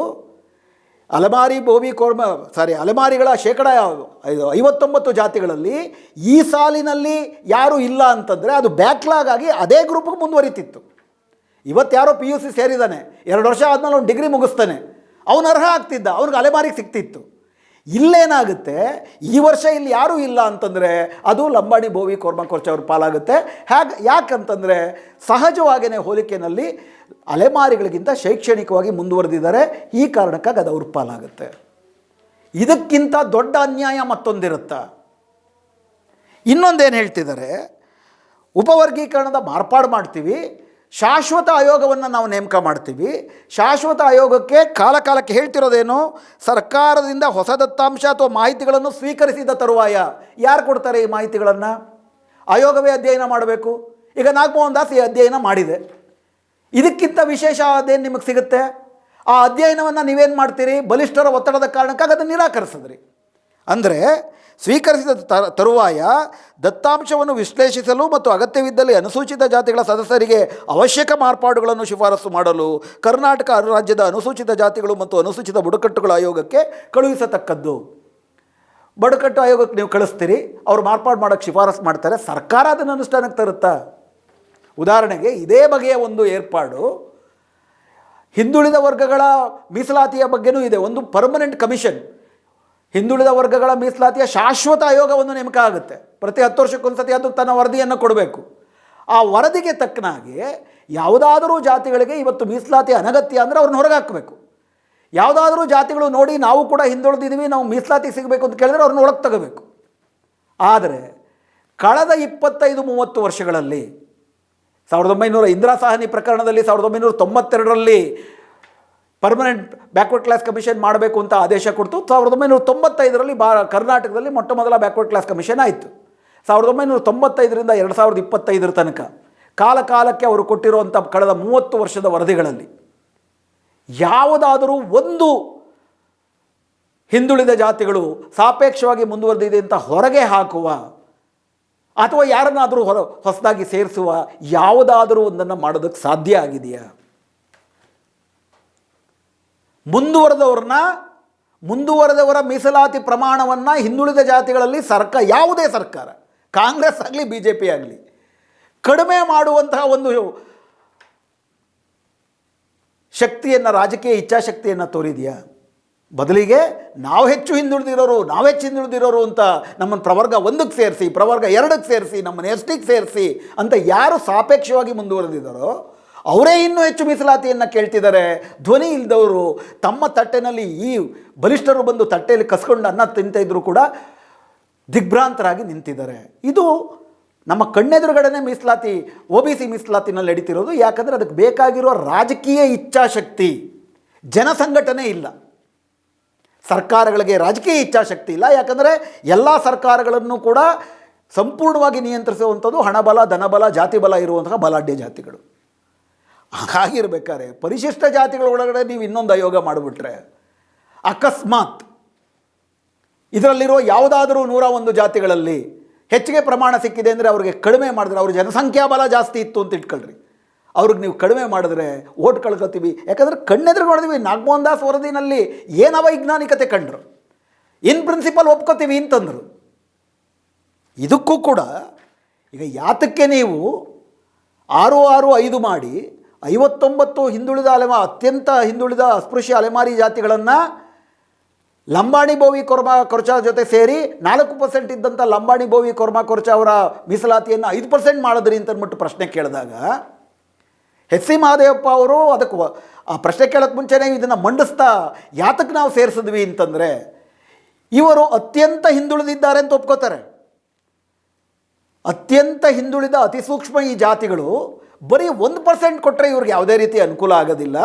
ಅಲೆಮಾರಿ, ಬೋವಿ, ಅಲೆಮಾರಿಗಳ 59 ಜಾತಿಗಳಲ್ಲಿ ಈ ಸಾಲಿನಲ್ಲಿ ಯಾರೂ ಇಲ್ಲ ಅಂತಂದರೆ ಅದು ಬ್ಯಾಕ್ಲಾಗ್ ಆಗಿ ಅದೇ ಗ್ರೂಪ್ಗೆ ಮುಂದುವರಿತಿತ್ತು. ಇವತ್ತು ಯಾರೋ PUC ಸೇರಿದ್ದಾನೆ, 2 ವರ್ಷ ಆದಮೇಲೆ ಅವ್ನು ಡಿಗ್ರಿ ಮುಗಿಸ್ತಾನೆ, ಅವನು ಅರ್ಹ ಆಗ್ತಿದ್ದ, ಅವ್ನಿಗೆ ಅಲೆಮಾರಿಗೆ ಸಿಗ್ತಿತ್ತು. ಇಲ್ಲೇನಾಗುತ್ತೆ, ಈ ವರ್ಷ ಇಲ್ಲಿ ಯಾರೂ ಇಲ್ಲ ಅಂತಂದರೆ ಅದು ಲಂಬಾಣಿ, ಬೋವಿ, ಕೊರ್ಮ, ಕೊರಚ ಅವ್ರ ಪಾಲಾಗುತ್ತೆ. ಯಾಕಂತಂದರೆ ಸಹಜವಾಗಿಯೇ ಹೋಲಿಕೆಯಲ್ಲಿ ಅಲೆಮಾರಿಗಳಿಗಿಂತ ಶೈಕ್ಷಣಿಕವಾಗಿ ಮುಂದುವರೆದಿದ್ದಾರೆ, ಈ ಕಾರಣಕ್ಕಾಗಿ ಅದು ಅವ್ರ ಪಾಲಾಗುತ್ತೆ. ಇದಕ್ಕಿಂತ ದೊಡ್ಡ ಅನ್ಯಾಯ ಮತ್ತೊಂದಿರುತ್ತಾ? ಇನ್ನೊಂದೇನು ಹೇಳ್ತಿದ್ದಾರೆ, ಉಪವರ್ಗೀಕರಣದ ಮಾರ್ಪಾಡು ಮಾಡ್ತೀವಿ, ಶಾಶ್ವತ ಆಯೋಗವನ್ನು ನಾವು ನೇಮಕ ಮಾಡ್ತೀವಿ. ಶಾಶ್ವತ ಆಯೋಗಕ್ಕೆ ಕಾಲಕ್ಕೆ ಹೇಳ್ತಿರೋದೇನು, ಸರ್ಕಾರದಿಂದ ಹೊಸ ದತ್ತಾಂಶ ಅಥವಾ ಮಾಹಿತಿಗಳನ್ನು ಸ್ವೀಕರಿಸಿದ ತರುವಾಯ ಯಾರು ಕೊಡ್ತಾರೆ ಈ ಮಾಹಿತಿಗಳನ್ನು? ಆಯೋಗವೇ ಅಧ್ಯಯನ ಮಾಡಬೇಕು. ಈಗ ನಾಗಮೋಹನ್ ದಾಸ್ ಈ ಅಧ್ಯಯನ ಮಾಡಿದೆ. ಇದಕ್ಕಿಂತ ವಿಶೇಷ ಅದೇನು ನಿಮಗೆ ಸಿಗುತ್ತೆ? ಆ ಅಧ್ಯಯನವನ್ನು ನೀವೇನು ಮಾಡ್ತೀರಿ? ಬಲಿಷ್ಠರ ಒತ್ತಡದ ಕಾರಣಕ್ಕಾಗಿ ಅದನ್ನು ನಿರಾಕರಿಸಿದ್ರಿ. ಅಂದರೆ ಸ್ವೀಕರಿಸಿದ ತರುವಾಯ ದತ್ತಾಂಶವನ್ನು ವಿಶ್ಲೇಷಿಸಲು ಮತ್ತು ಅಗತ್ಯವಿದ್ದಲ್ಲಿ ಅನುಸೂಚಿತ ಜಾತಿಗಳ ಸದಸ್ಯರಿಗೆ ಅವಶ್ಯಕ ಮಾರ್ಪಾಡುಗಳನ್ನು ಶಿಫಾರಸು ಮಾಡಲು ಕರ್ನಾಟಕ ರಾಜ್ಯದ ಅನುಸೂಚಿತ ಜಾತಿಗಳು ಮತ್ತು ಅನುಸೂಚಿತ ಬುಡಕಟ್ಟುಗಳ ಆಯೋಗಕ್ಕೆ ಕಳುಹಿಸತಕ್ಕದ್ದು. ಬುಡಕಟ್ಟು ಆಯೋಗಕ್ಕೆ ನೀವು ಕಳಿಸ್ತೀರಿ, ಅವರು ಮಾರ್ಪಾಡು ಮಾಡೋಕ್ಕೆ ಶಿಫಾರಸು ಮಾಡ್ತಾರೆ, ಸರ್ಕಾರ ಅದನ್ನು ಅನುಷ್ಠಾನಕ್ಕೆ ತರುತ್ತಾ? ಉದಾಹರಣೆಗೆ ಇದೇ ಬಗೆಯ ಒಂದು ಏರ್ಪಾಡು ಹಿಂದುಳಿದ ವರ್ಗಗಳ ಮೀಸಲಾತಿಯ ಬಗ್ಗೆನೂ ಇದೆ. ಒಂದು ಪರ್ಮನೆಂಟ್ ಕಮಿಷನ್, ಹಿಂದುಳಿದ ವರ್ಗಗಳ ಮೀಸಲಾತಿಯ ಶಾಶ್ವತ ಆಯೋಗವನ್ನು ನೇಮಕ ಆಗುತ್ತೆ. ಪ್ರತಿ 10 ವರ್ಷಕ್ಕೊಂದ್ಸತಿ ಅದು ತನ್ನ ವರದಿಯನ್ನು ಕೊಡಬೇಕು. ಆ ವರದಿಗೆ ತಕ್ಕನಾಗಿ ಯಾವುದಾದರೂ ಜಾತಿಗಳಿಗೆ ಇವತ್ತು ಮೀಸಲಾತಿ ಅನಗತ್ಯ ಅಂದರೆ ಅವ್ರನ್ನ ಹೊರಗೆ ಹಾಕಬೇಕು. ಯಾವುದಾದ್ರೂ ಜಾತಿಗಳು ನೋಡಿ ನಾವು ಕೂಡ ಹಿಂದುಳಿದಿದ್ದೀವಿ, ನಾವು ಮೀಸಲಾತಿ ಸಿಗಬೇಕು ಅಂತ ಕೇಳಿದ್ರೆ ಅವ್ರನ್ನ ಒಳಗೆ ತಗೋಬೇಕು. ಆದರೆ ಕಳೆದ 25-30 ವರ್ಷಗಳಲ್ಲಿ 1900 ಇಂದಿರಾ ಸಾಹ್ನಿ ಪ್ರಕರಣದಲ್ಲಿ 1992ರಲ್ಲಿ ಪರ್ಮನೆಂಟ್ ಬ್ಯಾಕ್ವರ್ಡ್ ಕ್ಲಾಸ್ ಕಮಿಷನ್ ಮಾಡಬೇಕು ಅಂತ ಆದೇಶ ಕೊಡ್ತು. 1995ರಲ್ಲಿ ಕರ್ನಾಟಕದಲ್ಲಿ ಮೊಟ್ಟ ಮೊದಲ ಬ್ಯಾಕ್ವರ್ಡ್ ಕ್ಲಾಸ್ ಕಮಿಷನ್ ಆಯಿತು. 1995ರಿಂದ 2025 ತನಕ ಕಾಲಕ್ಕೆ ಅವರು ಕೊಟ್ಟಿರುವಂಥ ಕಳೆದ 30 ವರ್ಷದ ವರದಿಗಳಲ್ಲಿ ಯಾವುದಾದರೂ ಒಂದು ಹಿಂದುಳಿದ ಜಾತಿಗಳು ಸಾಪೇಕ್ಷವಾಗಿ ಮುಂದುವರೆದಿದೆ ಅಂತ ಹೊರಗೆ ಹಾಕುವ ಅಥವಾ ಯಾರನ್ನಾದರೂ ಹೊಸದಾಗಿ ಸೇರಿಸುವ ಯಾವುದಾದರೂ ಒಂದನ್ನು ಮಾಡೋದಕ್ಕೆ ಸಾಧ್ಯ ಆಗಿದೆಯಾ? ಮುಂದುವರೆದವರ ಮೀಸಲಾತಿ ಪ್ರಮಾಣವನ್ನು ಹಿಂದುಳಿದ ಜಾತಿಗಳಲ್ಲಿ ಯಾವುದೇ ಸರ್ಕಾರ, ಕಾಂಗ್ರೆಸ್ ಆಗಲಿ BJP ಆಗಲಿ, ಕಡಿಮೆ ಮಾಡುವಂತಹ ಒಂದು ಶಕ್ತಿಯನ್ನು, ರಾಜಕೀಯ ಇಚ್ಛಾಶಕ್ತಿಯನ್ನು ತೋರಿದೆಯಾ? ಬದಲಿಗೆ ನಾವು ಹೆಚ್ಚು ಹಿಂದುಳಿದಿರೋರು ಅಂತ ನಮ್ಮನ್ನು ಪ್ರವರ್ಗ 1ಕ್ಕೆ ಸೇರಿಸಿ, ಪ್ರವರ್ಗ 2ಕ್ಕೆ ಸೇರಿಸಿ, ನಮ್ಮನ್ನು STಗೆ ಸೇರಿಸಿ ಅಂತ ಯಾರು ಸಾಪೇಕ್ಷವಾಗಿ ಮುಂದುವರೆದಿದ್ದಾರೋ ಅವರೇ ಇನ್ನೂ ಹೆಚ್ಚು ಮೀಸಲಾತಿಯನ್ನು ಕೇಳ್ತಿದ್ದಾರೆ. ಧ್ವನಿ ಇಲ್ಲದವರು ತಮ್ಮ ತಟ್ಟೆನಲ್ಲಿ ಈ ಬಲಿಷ್ಠರು ಬಂದು ತಟ್ಟೆಯಲ್ಲಿ ಕಸ್ಕೊಂಡು ಅನ್ನ ತಿಂತಿದ್ರು ಕೂಡ ದಿಗ್ಭ್ರಾಂತರಾಗಿ ನಿಂತಿದ್ದಾರೆ. ಇದು ನಮ್ಮ ಕಣ್ಣೆದುರುಗಡೆನೇ ಮೀಸಲಾತಿ, OBC ಮೀಸಲಾತಿನಲ್ಲಿ ನಡೀತಿರೋದು. ಯಾಕಂದರೆ ಅದಕ್ಕೆ ಬೇಕಾಗಿರೋ ರಾಜಕೀಯ ಇಚ್ಛಾಶಕ್ತಿ, ಜನಸಂಘಟನೆ ಇಲ್ಲ. ಸರ್ಕಾರಗಳಿಗೆ ರಾಜಕೀಯ ಇಚ್ಛಾಶಕ್ತಿ ಇಲ್ಲ. ಯಾಕಂದರೆ ಎಲ್ಲ ಸರ್ಕಾರಗಳನ್ನು ಕೂಡ ಸಂಪೂರ್ಣವಾಗಿ ನಿಯಂತ್ರಿಸುವಂಥದ್ದು ಹಣಬಲ, ಧನಬಲ, ಜಾತಿ ಬಲ ಇರುವಂತಹ ಬಲಾಢ್ಯ ಜಾತಿಗಳು. ಹಾಗಿರ್ಬೇಕಾದ್ರೆ ಪರಿಶಿಷ್ಟ ಜಾತಿಗಳ ಒಳಗಡೆ ನೀವು ಇನ್ನೊಂದು ಆಯೋಗ ಮಾಡಿಬಿಟ್ರೆ, ಅಕಸ್ಮಾತ್ ಇದರಲ್ಲಿರೋ ಯಾವುದಾದರೂ 101 ಜಾತಿಗಳಲ್ಲಿ ಹೆಚ್ಚಿಗೆ ಪ್ರಮಾಣ ಸಿಕ್ಕಿದೆ ಅಂದರೆ ಅವ್ರಿಗೆ ಕಡಿಮೆ ಮಾಡಿದ್ರೆ, ಅವ್ರ ಜನಸಂಖ್ಯಾ ಬಲ ಜಾಸ್ತಿ ಇತ್ತು ಅಂತ ಇಟ್ಕೊಳ್ರಿ, ಅವ್ರಿಗೆ ನೀವು ಕಡಿಮೆ ಮಾಡಿದ್ರೆ ಓಟ್ ಕಳ್ಕೊತೀವಿ. ಯಾಕಂದರೆ ಕಣ್ಣೆದುರು ನೋಡಿದ್ವಿ ನಾಗಮೋಹನ್ ದಾಸ್ ವರದಿನಲ್ಲಿ ಏನು ಅವೈಜ್ಞಾನಿಕತೆ ಕಂಡ್ರು. ಇನ್ ಪ್ರಿನ್ಸಿಪಲ್ ಒಪ್ಕೋತೀವಿ ಅಂತಂದರು. ಇದಕ್ಕೂ ಕೂಡ ಈಗ ಯಾತಕ್ಕೆ ನೀವು 6-6-5 ಮಾಡಿ 59 ಹಿಂದುಳಿದ ಅತ್ಯಂತ ಹಿಂದುಳಿದ ಅಸ್ಪೃಶ್ಯ ಅಲೆಮಾರಿ ಜಾತಿಗಳನ್ನು ಲಂಬಾಣಿ ಬೋವಿ ಕೊರ್ಚಾ ಜೊತೆ ಸೇರಿ 4% ಇದ್ದಂಥ ಲಂಬಾಣಿ ಬೋವಿ ಕೊರ್ಚಾ ಅವರ ಮೀಸಲಾತಿಯನ್ನು 5% ಮಾಡಿದ್ರಿ ಅಂತ ಅಂದ್ಬಿಟ್ಟು ಪ್ರಶ್ನೆ ಕೇಳಿದಾಗ HC ಮಹದೇವಪ್ಪ ಅವರು ಅದಕ್ಕೆ ಆ ಪ್ರಶ್ನೆ ಕೇಳೋಕ್ಕೆ ಮುಂಚೆನೇ ಇದನ್ನು ಮಂಡಿಸ್ತಾ ಯಾತಕ್ಕೆ ನಾವು ಸೇರಿಸಿದ್ವಿ ಅಂತಂದರೆ, ಇವರು ಅತ್ಯಂತ ಹಿಂದುಳಿದಿದ್ದಾರೆ ಅಂತ ಒಪ್ಕೋತಾರೆ. ಅತ್ಯಂತ ಹಿಂದುಳಿದ ಅತಿ ಸೂಕ್ಷ್ಮ ಈ ಜಾತಿಗಳು ಬರೀ 1% ಕೊಟ್ಟರೆ ಇವ್ರಿಗೆ ಯಾವುದೇ ರೀತಿ ಅನುಕೂಲ ಆಗೋದಿಲ್ಲ.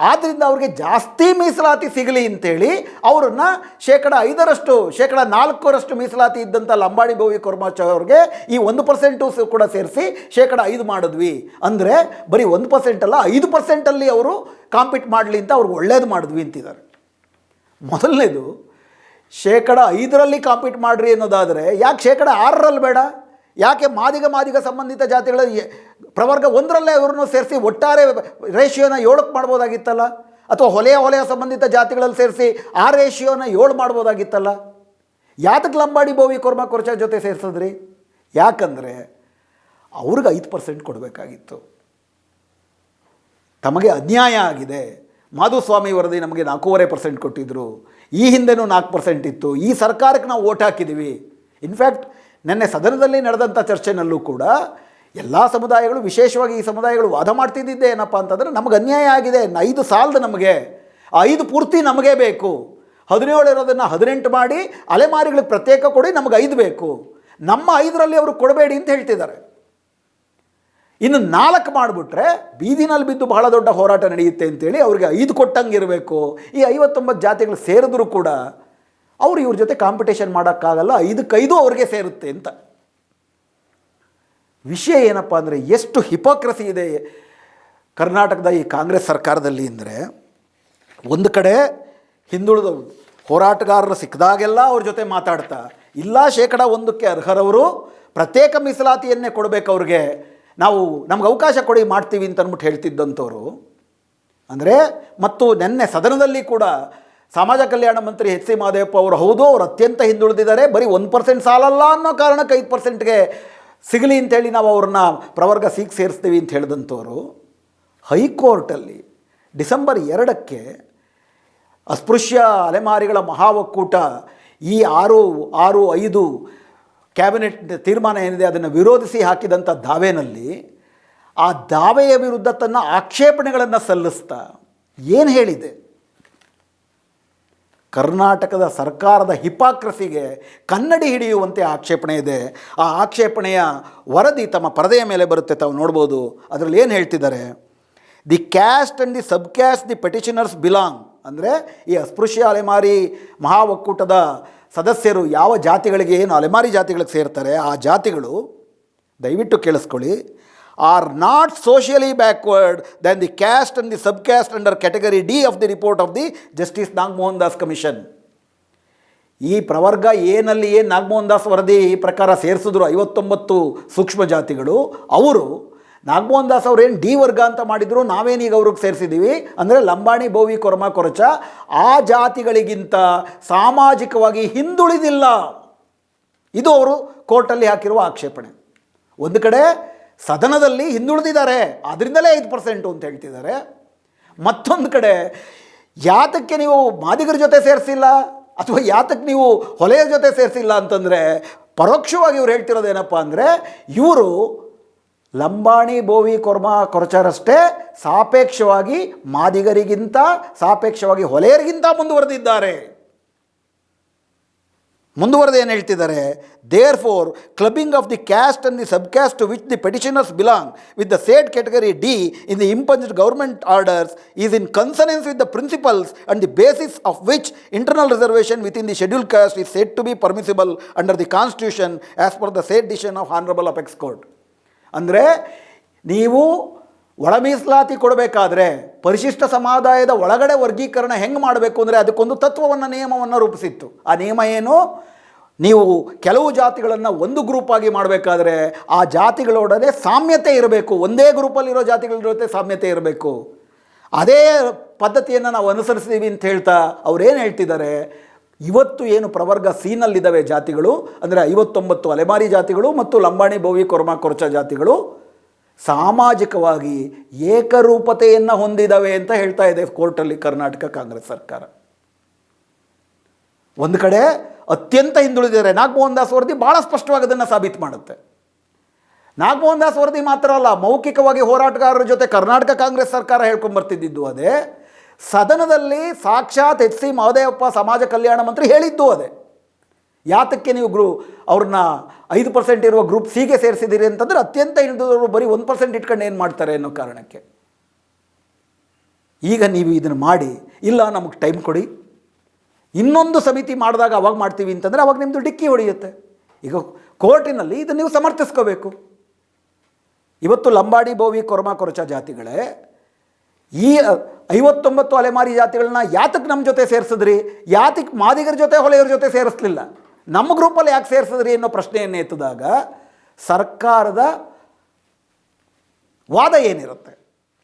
ಆದ್ದರಿಂದ ಅವ್ರಿಗೆ ಜಾಸ್ತಿ ಮೀಸಲಾತಿ ಸಿಗಲಿ ಅಂತೇಳಿ ಅವರನ್ನು 4% ಮೀಸಲಾತಿ ಇದ್ದಂಥ ಲಂಬಾಣಿ ಬೋವಿ ಕೊರ್ಚಾ ಅವ್ರಿಗೆ ಈ 1% ಕೂಡ ಸೇರಿಸಿ 5% ಮಾಡಿದ್ವಿ. ಅಂದರೆ ಬರೀ 1% ಅಲ್ಲ, 5% ಅವರು ಕಾಂಪೀಟ್ ಮಾಡಲಿ ಅಂತ ಅವ್ರಿಗೆ ಒಳ್ಳೇದು ಮಾಡಿದ್ವಿ ಅಂತಿದ್ದಾರೆ. ಮೊದಲನೇದು 5% ಕಾಂಪೀಟ್ ಮಾಡಿರಿ ಅನ್ನೋದಾದರೆ ಯಾಕೆ 6% ಬೇಡ? ಯಾಕೆ ಮಾದಿಗ ಸಂಬಂಧಿತ ಜಾತಿಗಳ ಪ್ರವರ್ಗ 1ರಲ್ಲೇ ಅವ್ರನ್ನೂ ಸೇರಿಸಿ ಒಟ್ಟಾರೆ ರೇಷಿಯೋನ 7ಕ್ಕೆ ಮಾಡ್ಬೋದಾಗಿತ್ತಲ್ಲ? ಅಥವಾ ಹೊಲೆಯ ಸಂಬಂಧಿತ ಜಾತಿಗಳಲ್ಲಿ ಸೇರಿಸಿ ಆ ರೇಷಿಯೋನ 7 ಮಾಡ್ಬೋದಾಗಿತ್ತಲ್ಲ? ಯಾತಕ್ಕೆ ಲಂಬಾಡಿ ಬೋವಿ ಕೊರ್ಚಾ ಜೊತೆ ಸೇರಿಸಿದ್ರಿ? ಯಾಕಂದರೆ ಅವ್ರಿಗೆ 5% ಕೊಡಬೇಕಾಗಿತ್ತು. ತಮಗೆ ಅನ್ಯಾಯ ಆಗಿದೆ. ಮಾಧುಸ್ವಾಮಿ ವರದಿ ನಮಗೆ 4.5% ಕೊಟ್ಟಿದ್ದರು, ಈ ಹಿಂದೆನೂ 4% ಇತ್ತು. ಈ ಸರ್ಕಾರಕ್ಕೆ ನಾವು ಓಟ್ ಹಾಕಿದ್ದೀವಿ. ಇನ್ಫ್ಯಾಕ್ಟ್ ನಿನ್ನೆ ಸದನದಲ್ಲಿ ನಡೆದಂಥ ಚರ್ಚೆನಲ್ಲೂ ಕೂಡ ಎಲ್ಲ ಸಮುದಾಯಗಳು, ವಿಶೇಷವಾಗಿ ಈ ಸಮುದಾಯಗಳು ವಾದ ಮಾಡ್ತಿದ್ದಿದ್ದೆ ಏನಪ್ಪ ಅಂತಂದರೆ, ನಮಗೆ ಅನ್ಯಾಯ ಆಗಿದೆ, 5 ಸಾಲದು ನಮಗೆ, 5 ಪೂರ್ತಿ ನಮಗೇ ಬೇಕು, 17 ಇರೋದನ್ನು 18 ಮಾಡಿ ಅಲೆಮಾರಿಗಳಿಗೆ ಪ್ರತ್ಯೇಕ ಕೊಡಿ, ನಮಗೆ 5 ಬೇಕು, ನಮ್ಮ 5ರಲ್ಲಿ ಅವರು ಕೊಡಬೇಡಿ ಅಂತ ಹೇಳ್ತಿದ್ದಾರೆ. ಇನ್ನು 4 ಮಾಡಿಬಿಟ್ರೆ ಬೀದಿನಲ್ಲಿ ಬಿದ್ದು ಬಹಳ ದೊಡ್ಡ ಹೋರಾಟ ನಡೆಯುತ್ತೆ ಅಂತೇಳಿ ಅವ್ರಿಗೆ 5 ಕೊಟ್ಟಂಗೆ ಇರಬೇಕು. ಈ 59 ಜಾತಿಗಳು ಸೇರಿದ್ರೂ ಕೂಡ ಅವರು ಇವ್ರ ಜೊತೆ ಕಾಂಪಿಟೇಷನ್ ಮಾಡೋಕ್ಕಾಗಲ್ಲ, 5ಕ್ಕೆ 5 ಅವ್ರಿಗೆ ಸೇರುತ್ತೆ ಅಂತ. ವಿಷಯ ಏನಪ್ಪ ಅಂದರೆ ಎಷ್ಟು ಹಿಪೋಕ್ರಸಿ ಇದೆ ಕರ್ನಾಟಕದ ಈ ಕಾಂಗ್ರೆಸ್ ಸರ್ಕಾರದಲ್ಲಿ ಅಂದರೆ, ಒಂದು ಕಡೆ ಹಿಂದುಳಿದ ಹೋರಾಟಗಾರರು ಸಿಕ್ಕಿದಾಗೆಲ್ಲ ಅವ್ರ ಜೊತೆ ಮಾತಾಡ್ತಾ, ಇಲ್ಲ 1%ಕ್ಕೆ ಅರ್ಹರವರು, ಪ್ರತ್ಯೇಕ ಮೀಸಲಾತಿಯನ್ನೇ ಕೊಡಬೇಕು ಅವ್ರಿಗೆ, ನಾವು ನಮ್ಗೆ ಅವಕಾಶ ಕೊಡಿ ಮಾಡ್ತೀವಿ ಅಂತ ಅಂದ್ಬಿಟ್ಟು ಹೇಳ್ತಿದ್ದಂಥವ್ರು. ಅಂದರೆ ಮತ್ತು ನಿನ್ನೆ ಸದನದಲ್ಲಿ ಕೂಡ ಸಮಾಜ ಕಲ್ಯಾಣ ಮಂತ್ರಿ ಎಚ್ ಸಿ ಮಹದೇವಪ್ಪ ಅವರು, ಹೌದು ಅವರು ಅತ್ಯಂತ ಹಿಂದುಳಿದಿದ್ದಾರೆ, ಬರೀ 1% ಸಾಲಲ್ಲ ಅನ್ನೋ ಕಾರಣಕ್ಕೆ 5%ಗೆ ಸಿಗಲಿ ಅಂತೇಳಿ ನಾವು ಅವ್ರನ್ನ ಪ್ರವರ್ಗ ಸಿಗೆ ಸೇರಿಸ್ತೀವಿ ಅಂತ ಹೇಳಿದಂಥವ್ರು, ಹೈಕೋರ್ಟಲ್ಲಿ ಡಿಸೆಂಬರ್ 2ಕ್ಕೆ ಅಸ್ಪೃಶ್ಯ ಅಲೆಮಾರಿಗಳ ಮಹಾ ಒಕ್ಕೂಟ ಈ 6-5 ಕ್ಯಾಬಿನೆಟ್ ತೀರ್ಮಾನ ಏನಿದೆ ಅದನ್ನು ವಿರೋಧಿಸಿ ಹಾಕಿದಂಥ ದಾವೆನಲ್ಲಿ ಆ ದಾವೆಯ ವಿರುದ್ಧ ತನ್ನ ಆಕ್ಷೇಪಣೆಗಳನ್ನು ಸಲ್ಲಿಸ್ತಾ ಏನು ಹೇಳಿದೆ? ಕರ್ನಾಟಕದ ಸರ್ಕಾರದ ಹಿಪಾಕ್ರಸಿಗೆ ಕನ್ನಡಿ ಹಿಡಿಯುವಂತೆ ಆಕ್ಷೇಪಣೆ ಇದೆ. ಆ ಆಕ್ಷೇಪಣೆಯ ವರದಿ ತಮ್ಮ ಪರದೆಯ ಮೇಲೆ ಬರುತ್ತೆ, ತಾವು ನೋಡ್ಬೋದು. ಅದರಲ್ಲಿ ಏನು ಹೇಳ್ತಿದ್ದಾರೆ? The caste and the sub caste the petitioners belong, ಅಂದರೆ ಈ ಅಸ್ಪೃಶ್ಯ ಅಲೆಮಾರಿ ಮಹಾ ಒಕ್ಕೂಟದ ಸದಸ್ಯರು ಯಾವ ಜಾತಿಗಳಿಗೆ, ಏನು ಅಲೆಮಾರಿ ಜಾತಿಗಳಿಗೆ ಸೇರ್ತಾರೆ, ಆ ಜಾತಿಗಳು, ದಯವಿಟ್ಟು ಕೇಳಿಸ್ಕೊಳ್ಳಿ, are not socially backward than the caste and the sub caste under category D of the report of the justice Nagamohan Das commission. ಈ ಪ್ರವರ್ಗ ಏನಲ್ಲಿ ಏನು ನಾಗಮೋಹನ್ ದಾಸ್ ವರದಿ ಪ್ರಕಾರ ಸೇರಿಸಿದ್ರು 59 ಸೂಕ್ಷ್ಮ ಜಾತಿಗಳು, ಅವರು ನಾಗಮೋಹನ್ ದಾಸ್ ಅವ್ರು ಏನು ಡಿ ವರ್ಗ ಅಂತ ಮಾಡಿದ್ರು, ನಾವೇನೀಗ ಅವ್ರಿಗೆ ಸೇರಿಸಿದ್ದೀವಿ ಅಂದರೆ ಲಂಬಾಣಿ, ಬೋವಿ, ಕೊರಮ, ಕೊರಚ ಆ ಜಾತಿಗಳಿಗಿಂತ ಸಾಮಾಜಿಕವಾಗಿ ಹಿಂದುಳಿದಿಲ್ಲ. ಇದು ಅವರು ಕೋರ್ಟಲ್ಲಿ ಹಾಕಿರುವ ಆಕ್ಷೇಪಣೆ. ಒಂದು ಕಡೆ ಸದನದಲ್ಲಿ ಹಿಂದುಳಿದಿದ್ದಾರೆ, ಅದರಿಂದಲೇ 5% ಅಂತ ಹೇಳ್ತಿದ್ದಾರೆ. ಮತ್ತೊಂದು ಕಡೆ ಯಾತಕ್ಕೆ ನೀವು ಮಾದಿಗರ ಜೊತೆ ಸೇರಿಸಿಲ್ಲ ಅಥವಾ ಯಾತಕ್ಕೆ ನೀವು ಹೊಲೆಯ ಜೊತೆ ಸೇರಿಸಿಲ್ಲ ಅಂತಂದರೆ, ಪರೋಕ್ಷವಾಗಿ ಇವ್ರು ಹೇಳ್ತಿರೋದೇನಪ್ಪ ಅಂದರೆ, ಇವರು ಲಂಬಾಣಿ, ಬೋವಿ, ಕೊರ್ಮ, ಕೊರಚರಷ್ಟೇ ಸಾಪೇಕ್ಷವಾಗಿ ಮಾದಿಗರಿಗಿಂತ, ಸಾಪೇಕ್ಷವಾಗಿ ಹೊಲೆಯರಿಗಿಂತ ಮುಂದುವರೆದಿದ್ದಾರೆ. ಮುಂದುವರೆದು ಏನು ಹೇಳ್ತಿದ್ದಾರೆ? Therefore clubbing of the caste and the sub caste to which the petitioners belong with the said category D in the impugned government orders is in consonance with the principles and the basis of which internal reservation within the scheduled caste is said to be permissible under the constitution as per the said decision of honourable apex court. ಅಂದರೆ ನೀವು ಒಳ ಮೀಸಲಾತಿ ಕೊಡಬೇಕಾದ್ರೆ ಪರಿಶಿಷ್ಟ ಸಮುದಾಯದ ಒಳಗಡೆ ವರ್ಗೀಕರಣ ಹೆಂಗೆ ಮಾಡಬೇಕು ಅಂದರೆ ಅದಕ್ಕೊಂದು ತತ್ವವನ್ನು, ನಿಯಮವನ್ನು ರೂಪಿಸಿತ್ತು. ಆ ನಿಯಮ ಏನು? ನೀವು ಕೆಲವು ಜಾತಿಗಳನ್ನು ಒಂದು ಗ್ರೂಪಾಗಿ ಮಾಡಬೇಕಾದ್ರೆ ಆ ಜಾತಿಗಳೊಡನೆ ಸಾಮ್ಯತೆ ಇರಬೇಕು, ಒಂದೇ ಗ್ರೂಪಲ್ಲಿರೋ ಜಾತಿಗಳ ಜೊತೆ ಸಾಮ್ಯತೆ ಇರಬೇಕು. ಅದೇ ಪದ್ಧತಿಯನ್ನು ನಾವು ಅನುಸರಿಸ್ತೀವಿ ಅಂತ ಹೇಳ್ತಾ ಅವ್ರೇನು ಹೇಳ್ತಿದ್ದಾರೆ? ಇವತ್ತು ಏನು ಪ್ರವರ್ಗ ಸಿನಲ್ಲಿದ್ದಾವೆ ಜಾತಿಗಳು, ಅಂದರೆ 59 ಅಲೆಮಾರಿ ಜಾತಿಗಳು ಮತ್ತು ಲಂಬಾಣಿ, ಬೋವಿ, ಕೊರ್ಮ, ಕೊರಚ ಜಾತಿಗಳು ಸಾಮಾಜಿಕವಾಗಿ ಏಕರೂಪತೆಯನ್ನು ಹೊಂದಿದ್ದಾವೆ ಅಂತ ಹೇಳ್ತಾ ಇದೆ ಕೋರ್ಟಲ್ಲಿ ಕರ್ನಾಟಕ ಕಾಂಗ್ರೆಸ್ ಸರ್ಕಾರ. ಒಂದು ಕಡೆ ಅತ್ಯಂತ ಹಿಂದುಳಿದಿದ್ದಾರೆ. ನಾಗಮೋಹನ್ ದಾಸ್ ವರದಿ ಭಾಳ ಸ್ಪಷ್ಟವಾಗಿ ಅದನ್ನು ಸಾಬೀತು ಮಾಡುತ್ತೆ. ನಾಗಮೋಹನ್ ದಾಸ್ ವರದಿ ಮಾತ್ರ ಅಲ್ಲ, ಮೌಖಿಕವಾಗಿ ಹೋರಾಟಗಾರರ ಜೊತೆ ಕರ್ನಾಟಕ ಕಾಂಗ್ರೆಸ್ ಸರ್ಕಾರ ಹೇಳ್ಕೊಂಡ್ಬರ್ತಿದ್ದು ಅದೇ, ಸದನದಲ್ಲಿ ಸಾಕ್ಷಾತ್ ಎಚ್ ಸಿ ಮಹದೇವಪ್ಪ ಸಮಾಜ ಕಲ್ಯಾಣ ಮಂತ್ರಿ ಹೇಳಿದ್ದು ಅದೇ. ಯಾತಕ್ಕೆ ನೀವು ಅವ್ರನ್ನ 5% ಇರುವ ಗ್ರೂಪ್ ಸಿಗೆ ಸೇರಿಸಿದ್ದೀರಿ ಅಂತಂದರೆ ಅತ್ಯಂತ ಹಿಂದುಳಿದವರು ಬರೀ 1% ಇಟ್ಕೊಂಡು ಏನು ಮಾಡ್ತಾರೆ ಅನ್ನೋ ಕಾರಣಕ್ಕೆ. ಈಗ ನೀವು ಇದನ್ನು ಮಾಡಿ, ಇಲ್ಲ ನಮಗೆ ಟೈಮ್ ಕೊಡಿ, ಇನ್ನೊಂದು ಸಮಿತಿ ಮಾಡಿದಾಗ ಅವಾಗ ಮಾಡ್ತೀವಿ ಅಂತಂದರೆ ಅವಾಗ ನಿಮ್ಮದು ಡಿಕ್ಕಿ ಹೊಡೆಯುತ್ತೆ. ಈಗ ಕೋರ್ಟಿನಲ್ಲಿ ಇದನ್ನು ನೀವು ಸಮರ್ಥಿಸ್ಕೋಬೇಕು. ಇವತ್ತು ಲಂಬಾಡಿ, ಬೋವಿ, ಕೊರ್ಮ, ಕೊರಚ ಜಾತಿಗಳೇ ಈ 59 ಅಲೆಮಾರಿ ಜಾತಿಗಳನ್ನ ಯಾತಕ್ಕೆ ನಮ್ಮ ಜೊತೆ ಸೇರಿಸಿದ್ರಿ? ಯಾತಕ್ಕೆ ಮಾದಿಗರ ಜೊತೆ, ಹೊಲೆಯವ್ರ ಜೊತೆ ಸೇರಿಸಲಿಲ್ಲ? ನಮ್ಮ ಗ್ರೂಪಲ್ಲಿ ಯಾಕೆ ಸೇರಿಸಿದ್ರಿ ಅನ್ನೋ ಪ್ರಶ್ನೆಯನ್ನು ಎತ್ತಿದಾಗ ಸರ್ಕಾರದ ವಾದ ಏನಿರುತ್ತೆ?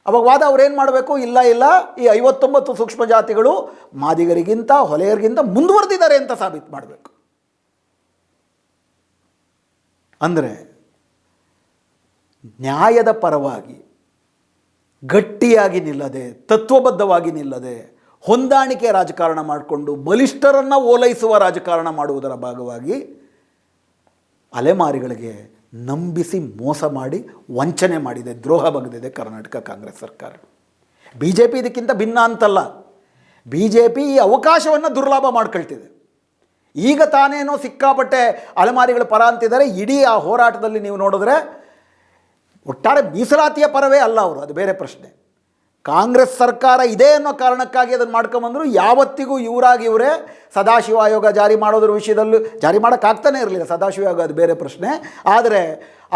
ಅವಾಗ ವಾದ ಅವ್ರೇನು ಮಾಡಬೇಕು? ಇಲ್ಲ ಈ 59 ಸೂಕ್ಷ್ಮ ಜಾತಿಗಳು ಮಾದಿಗರಿಗಿಂತ, ಹೊಲೆಯರಿಗಿಂತ ಮುಂದುವರೆದಿದ್ದಾರೆ ಅಂತ ಸಾಬೀತು ಮಾಡಬೇಕು. ಅಂದರೆ ನ್ಯಾಯದ ಪರವಾಗಿ ಗಟ್ಟಿಯಾಗಿ ನಿಲ್ಲದೆ, ತತ್ವಬದ್ಧವಾಗಿ ನಿಲ್ಲದೆ, ಹೊಂದಾಣಿಕೆ ರಾಜಕಾರಣ ಮಾಡಿಕೊಂಡು ಬಲಿಷ್ಠರನ್ನು ಓಲೈಸುವ ರಾಜಕಾರಣ ಮಾಡುವುದರ ಭಾಗವಾಗಿ ಅಲೆಮಾರಿಗಳಿಗೆ ನಂಬಿಸಿ ಮೋಸ ಮಾಡಿ ವಂಚನೆ ಮಾಡಿದೆ, ದ್ರೋಹ ಬಗೆದಿದೆ ಕರ್ನಾಟಕ ಕಾಂಗ್ರೆಸ್ ಸರ್ಕಾರ. ಬಿ ಜೆ ಪಿ ಇದಕ್ಕಿಂತ ಭಿನ್ನ ಅಂತಲ್ಲ. ಬಿ ಜೆ ಪಿ ಈ ಅವಕಾಶವನ್ನು ದುರ್ಲಾಭ ಮಾಡ್ಕೊಳ್ತಿದೆ. ಈಗ ತಾನೇನೋ ಸಿಕ್ಕಾಪಟ್ಟೆ ಅಲೆಮಾರಿಗಳ ಪರ ಅಂತಿದ್ದಾರೆ. ಇಡೀ ಆ ಹೋರಾಟದಲ್ಲಿ ನೀವು ನೋಡಿದ್ರೆ ಒಟ್ಟಾರೆ ಮೀಸಲಾತಿಯ ಪರವೇ ಅಲ್ಲ ಅವರು, ಅದು ಬೇರೆ ಪ್ರಶ್ನೆ. ಕಾಂಗ್ರೆಸ್ ಸರ್ಕಾರ ಇದೆ ಅನ್ನೋ ಕಾರಣಕ್ಕಾಗಿ ಅದನ್ನು ಮಾಡ್ಕೊಂಬಂದರು. ಯಾವತ್ತಿಗೂ ಇವರಾಗಿ ಇವರೇ ಸದಾಶಿವ ಆಯೋಗ ಜಾರಿ ಮಾಡೋದ್ರ ವಿಷಯದಲ್ಲೂ ಜಾರಿ ಮಾಡೋಕ್ಕಾಗ್ತಾನೆ ಇರಲಿಲ್ಲ ಸದಾಶಿವ ಆಯೋಗ, ಅದು ಬೇರೆ ಪ್ರಶ್ನೆ. ಆದರೆ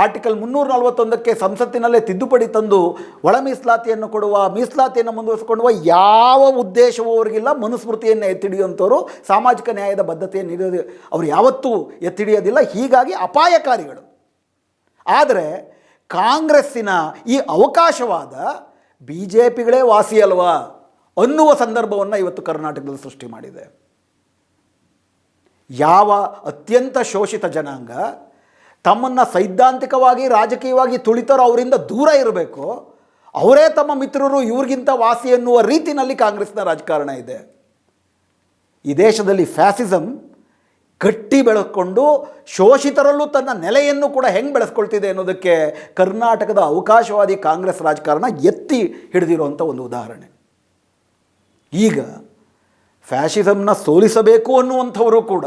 ಆರ್ಟಿಕಲ್ 341ಕ್ಕೆ ಸಂಸತ್ತಿನಲ್ಲೇ ತಿದ್ದುಪಡಿ ತಂದು ಒಳ ಮೀಸಲಾತಿಯನ್ನು ಕೊಡುವ, ಮೀಸಲಾತಿಯನ್ನು ಮುಂದುವರಿಸಿಕೊಳ್ಳುವ ಯಾವ ಉದ್ದೇಶವೂ ಅವರಿಗಿಲ್ಲ. ಮನುಸ್ಮೃತಿಯನ್ನು ಎತ್ತಿಡಿಯುವಂಥವ್ರು, ಸಾಮಾಜಿಕ ನ್ಯಾಯದ ಬದ್ಧತೆಯನ್ನು ಹಿಡಿಯೋದು ಅವರು ಯಾವತ್ತೂ ಎತ್ತಿಡಿಯೋದಿಲ್ಲ. ಹೀಗಾಗಿ ಅಪಾಯಕಾರಿಗಳು. ಆದರೆ ಕಾಂಗ್ರೆಸ್ಸಿನ ಈ ಅವಕಾಶವಾದ ಬಿ ಜೆ ಪಿಗಳೇ ವಾಸಿ ಅಲ್ವಾ ಅನ್ನುವ ಸಂದರ್ಭವನ್ನು ಇವತ್ತು ಕರ್ನಾಟಕದಲ್ಲಿ ಸೃಷ್ಟಿ ಮಾಡಿದೆ. ಯಾವ ಅತ್ಯಂತ ಶೋಷಿತ ಜನಾಂಗ ತಮ್ಮನ್ನು ಸೈದ್ಧಾಂತಿಕವಾಗಿ ರಾಜಕೀಯವಾಗಿ ತುಳಿತಾರೋ ಅವರಿಂದ ದೂರ ಇರಬೇಕು, ಅವರೇ ತಮ್ಮ ಮಿತ್ರರು ಇವ್ರಿಗಿಂತ ವಾಸಿ ಎನ್ನುವ ರೀತಿಯಲ್ಲಿ ಕಾಂಗ್ರೆಸ್ನ ರಾಜಕಾರಣ ಇದೆ. ಈ ದೇಶದಲ್ಲಿ ಫ್ಯಾಸಿಸಮ್ ಗಟ್ಟಿ ಬೆಳೆಸ್ಕೊಂಡು ಶೋಷಿತರಲ್ಲೂ ತನ್ನ ನೆಲೆಯನ್ನು ಕೂಡ ಹೆಂಗೆ ಬೆಳೆಸ್ಕೊಳ್ತಿದೆ ಅನ್ನೋದಕ್ಕೆ ಕರ್ನಾಟಕದ ಅವಕಾಶವಾದಿ ಕಾಂಗ್ರೆಸ್ ರಾಜಕಾರಣ ಎತ್ತಿ ಹಿಡಿದಿರುವಂಥ ಒಂದು ಉದಾಹರಣೆ. ಈಗ ಫ್ಯಾಸಿಸಮ್ನ ಸೋಲಿಸಬೇಕು ಅನ್ನುವಂಥವರು ಕೂಡ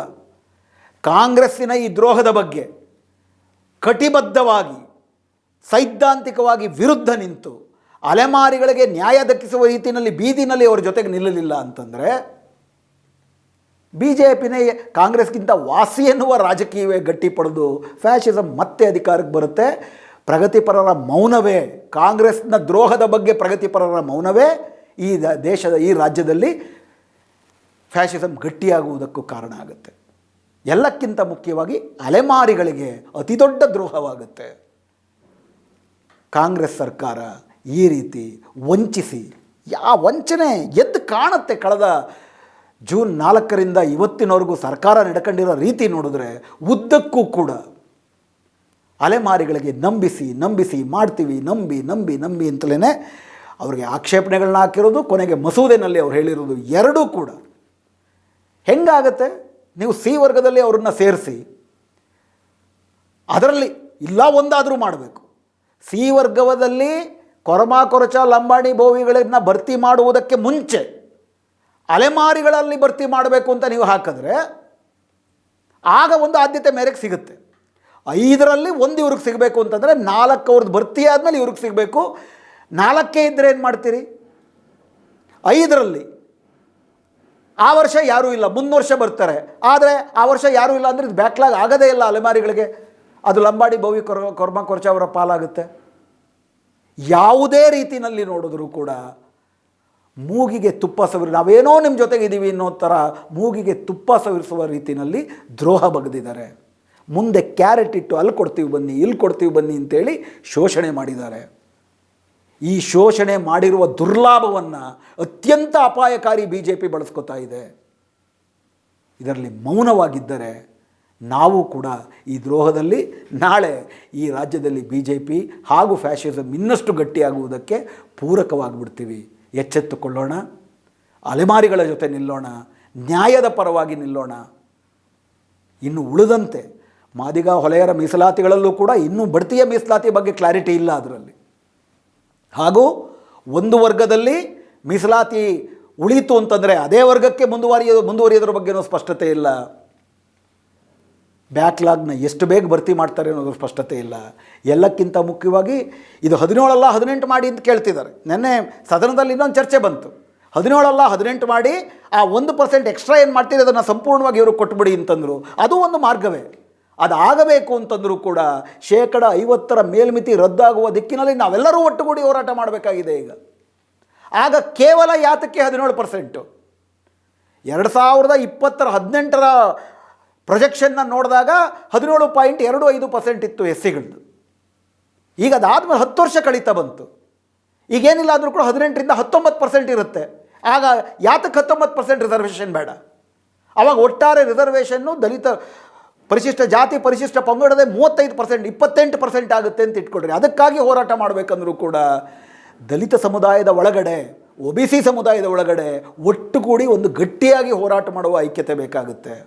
ಕಾಂಗ್ರೆಸ್ಸಿನ ಈ ದ್ರೋಹದ ಬಗ್ಗೆ ಕಟಿಬದ್ಧವಾಗಿ ಸೈದ್ಧಾಂತಿಕವಾಗಿ ವಿರುದ್ಧ ನಿಂತು ಅಲೆಮಾರಿಗಳಿಗೆ ನ್ಯಾಯ ದಕ್ಕಿಸುವ ರೀತಿಯಲ್ಲಿ ಬೀದಿನಲ್ಲಿ ಅವರ ಜೊತೆಗೆ ನಿಲ್ಲಲಿಲ್ಲ ಅಂತಂದರೆ ಬಿ ಜೆ ಪಿನೇ ಕಾಂಗ್ರೆಸ್ಗಿಂತ ವಾಸಿ ಎನ್ನುವ ರಾಜಕೀಯವೇ ಗಟ್ಟಿ ಪಡೆದು ಫ್ಯಾಷಿಸಮ್ ಮತ್ತೆ ಅಧಿಕಾರಕ್ಕೆ ಬರುತ್ತೆ. ಪ್ರಗತಿಪರರ ಮೌನವೇ, ಕಾಂಗ್ರೆಸ್ನ ದ್ರೋಹದ ಬಗ್ಗೆ ಪ್ರಗತಿಪರರ ಮೌನವೇ ಈ ದೇಶದ ಈ ರಾಜ್ಯದಲ್ಲಿ ಫ್ಯಾಷಿಸಮ್ ಗಟ್ಟಿಯಾಗುವುದಕ್ಕೂ ಕಾರಣ ಆಗುತ್ತೆ. ಎಲ್ಲಕ್ಕಿಂತ ಮುಖ್ಯವಾಗಿ ಅಲೆಮಾರಿಗಳಿಗೆ ಅತಿ ದೊಡ್ಡ ದ್ರೋಹವಾಗುತ್ತೆ. ಕಾಂಗ್ರೆಸ್ ಸರ್ಕಾರ ಈ ರೀತಿ ವಂಚಿಸಿ, ವಂಚನೆ ಎದ್ದು ಕಾಣುತ್ತೆ. ಕಳೆದ ಜೂನ್ 4ರಿಂದ ಇವತ್ತಿನವರೆಗೂ ಸರ್ಕಾರ ನಡ್ಕೊಂಡಿರೋ ರೀತಿ ನೋಡಿದ್ರೆ ಉದ್ದಕ್ಕೂ ಕೂಡ ಅಲೆಮಾರಿಗಳಿಗೆ ನಂಬಿಸಿ ಮಾಡ್ತೀವಿ, ನಂಬಿ ಅಂತಲೇ ಅವ್ರಿಗೆ ಆಕ್ಷೇಪಣೆಗಳನ್ನ ಹಾಕಿರೋದು, ಕೊನೆಗೆ ಮಸೂದೆನಲ್ಲಿ ಅವ್ರು ಹೇಳಿರೋದು ಎರಡೂ ಕೂಡ. ಹೆಂಗಾಗತ್ತೆ? ನೀವು ಸಿ ವರ್ಗದಲ್ಲಿ ಅವ್ರನ್ನ ಸೇರಿಸಿ ಅದರಲ್ಲಿ ಇಲ್ಲ ಒಂದಾದರೂ ಮಾಡಬೇಕು. ಸಿ ವರ್ಗದಲ್ಲಿ ಕೊರಚ ಲಂಬಾಣಿ ಬೋವಿಗಳನ್ನು ಭರ್ತಿ ಮಾಡುವುದಕ್ಕೆ ಮುಂಚೆ ಅಲೆಮಾರಿಗಳಲ್ಲಿ ಭರ್ತಿ ಮಾಡಬೇಕು ಅಂತ ನೀವು ಹಾಕಿದ್ರೆ ಆಗ ಒಂದು ಆದ್ಯತೆ ಮೇರೆಗೆ ಸಿಗುತ್ತೆ. 5ರಲ್ಲಿ 1 ಇವ್ರಿಗೆ ಸಿಗಬೇಕು ಅಂತಂದರೆ 4 ಅವ್ರದ್ದು ಭರ್ತಿ ಆದಮೇಲೆ ಇವ್ರಿಗೆ ಸಿಗಬೇಕು. 4 ಇದ್ದರೆ ಏನು ಮಾಡ್ತೀರಿ? 5ರಲ್ಲಿ ಆ ವರ್ಷ ಯಾರೂ ಇಲ್ಲ, ಮುಂದಿನ ವರ್ಷ ಬರ್ತಾರೆ. ಆದರೆ ಆ ವರ್ಷ ಯಾರೂ ಇಲ್ಲ ಅಂದರೆ ಇದು ಬ್ಯಾಕ್ಲಾಗ್ ಆಗೋದೇ ಇಲ್ಲ ಅಲೆಮಾರಿಗಳಿಗೆ. ಅದು ಲಂಬಾಡಿ ಬೋವಿ ಕೊರಚ ಅವರ ಪಾಲಾಗುತ್ತೆ. ಯಾವುದೇ ರೀತಿಯಲ್ಲಿ ನೋಡಿದ್ರೂ ಕೂಡ ಮೂಗಿಗೆ ತುಪ್ಪ ಸವರಿ, ನಾವೇನೋ ನಿಮ್ಮ ಜೊತೆಗಿದ್ದೀವಿ ಅನ್ನೋ ಥರ ಮೂಗಿಗೆ ತುಪ್ಪ ಸವರಿಸುವ ರೀತಿಯಲ್ಲಿ ದ್ರೋಹ ಬಗೆದಿದ್ದಾರೆ. ಮುಂದೆ ಕ್ಯಾರೆಟ್ ಇಟ್ಟು ಅಲ್ಲಿ ಕೊಡ್ತೀವಿ ಬನ್ನಿ, ಇಲ್ಲಿ ಕೊಡ್ತೀವಿ ಬನ್ನಿ ಅಂತೇಳಿ ಶೋಷಣೆ ಮಾಡಿದ್ದಾರೆ. ಈ ಶೋಷಣೆ ಮಾಡಿರುವ ದುರ್ಲಾಭವನ್ನು ಅತ್ಯಂತ ಅಪಾಯಕಾರಿ ಬಿ ಜೆ ಪಿ ಬಳಸ್ಕೊತಾ ಇದೆ. ಇದರಲ್ಲಿ ಮೌನವಾಗಿದ್ದರೆ ನಾವು ಕೂಡ ಈ ದ್ರೋಹದಲ್ಲಿ ನಾಳೆ ಈ ರಾಜ್ಯದಲ್ಲಿ ಬಿ ಜೆ ಪಿ ಹಾಗೂ ಫ್ಯಾಷಿಸಮ್ ಇನ್ನಷ್ಟು ಗಟ್ಟಿಯಾಗುವುದಕ್ಕೆ ಪೂರಕವಾಗಿಬಿಡ್ತೀವಿ. ಎಚ್ಚೆತ್ತುಕೊಳ್ಳೋಣ, ಅಲೆಮಾರಿಗಳ ಜೊತೆ ನಿಲ್ಲೋಣ, ನ್ಯಾಯದ ಪರವಾಗಿ ನಿಲ್ಲೋಣ. ಇನ್ನು ಉಳಿದಂತೆ ಮಾದಿಗ ಹೊಲೆಯರ ಮೀಸಲಾತಿಗಳಲ್ಲೂ ಕೂಡ ಇನ್ನೂ ಬಡ್ತಿಯ ಮೀಸಲಾತಿ ಬಗ್ಗೆ ಕ್ಲಾರಿಟಿ ಇಲ್ಲ ಅದರಲ್ಲಿ. ಹಾಗೂ ಒಂದು ವರ್ಗದಲ್ಲಿ ಮೀಸಲಾತಿ ಉಳೀತು ಅಂತಂದರೆ ಅದೇ ವರ್ಗಕ್ಕೆ ಮುಂದುವರಿಯೋದ್ರ ಬಗ್ಗೆನೂ ಸ್ಪಷ್ಟತೆ ಇಲ್ಲ. ಬ್ಯಾಕ್ಲಾಗ್ನ ಎಷ್ಟು ಬೇಗ ಭರ್ತಿ ಮಾಡ್ತಾರೆ ಅನ್ನೋದ್ರ ಸ್ಪಷ್ಟತೆ ಇಲ್ಲ. ಎಲ್ಲಕ್ಕಿಂತ ಮುಖ್ಯವಾಗಿ ಇದು 17 ಅಲ್ಲ 18 ಮಾಡಿ ಅಂತ ಕೇಳ್ತಿದ್ದಾರೆ. ನೆನ್ನೆ ಸದನದಲ್ಲಿ ಇನ್ನೊಂದು ಚರ್ಚೆ ಬಂತು. 17 ಅಲ್ಲ 18 ಮಾಡಿ ಆ 1% ಎಕ್ಸ್ಟ್ರಾ ಏನು ಮಾಡ್ತೀರಿ ಅದನ್ನು ಸಂಪೂರ್ಣವಾಗಿ ಇವರು ಕೊಟ್ಬಿಡಿ ಅಂತಂದರು. ಅದು ಒಂದು ಮಾರ್ಗವೇ. ಅದು ಆಗಬೇಕು ಅಂತಂದರೂ ಕೂಡ 50% ಮೇಲ್ಮಿತಿ ರದ್ದಾಗುವ ದಿಕ್ಕಿನಲ್ಲಿ ನಾವೆಲ್ಲರೂ ಒಟ್ಟುಗೂಡಿ ಹೋರಾಟ ಮಾಡಬೇಕಾಗಿದೆ. ಈಗ ಆಗ ಕೇವಲ ಯಾತಕ್ಕೆ 17%? 2018ರ ಪ್ರೊಜೆಕ್ಷನ್ನ ನೋಡಿದಾಗ 17.25% ಇತ್ತು ಎಸ್ ಸಿಗಳದ್ದು. ಈಗ ಅದಾದಮೇಲೆ 10 ವರ್ಷ ಕಳೀತಾ ಬಂತು. ಈಗೇನಿಲ್ಲ ಅಂದರೂ ಕೂಡ 18ರಿಂದ 19% ಇರುತ್ತೆ. ಆಗ ಯಾತಕ್ಕೆ 19% ರಿಸರ್ವೇಷನ್ ಬೇಡ? ಆವಾಗ ಒಟ್ಟಾರೆ ರಿಸರ್ವೇಷನ್ನು ದಲಿತ ಪರಿಶಿಷ್ಟ ಜಾತಿ ಪರಿಶಿಷ್ಟ ಪಂಗಡದೇ 35% 28% ಆಗುತ್ತೆ ಅಂತ ಇಟ್ಕೊಡ್ರಿ. ಅದಕ್ಕಾಗಿ ಹೋರಾಟ ಮಾಡಬೇಕಂದ್ರೂ ಕೂಡ ದಲಿತ ಸಮುದಾಯದ ಒಳಗಡೆ, ಒ ಬಿ ಸಿ ಸಮುದಾಯದ ಒಳಗಡೆ ಒಟ್ಟುಗೂಡಿ ಒಂದು ಗಟ್ಟಿಯಾಗಿ ಹೋರಾಟ ಮಾಡುವ ಐಕ್ಯತೆ ಬೇಕಾಗುತ್ತೆ.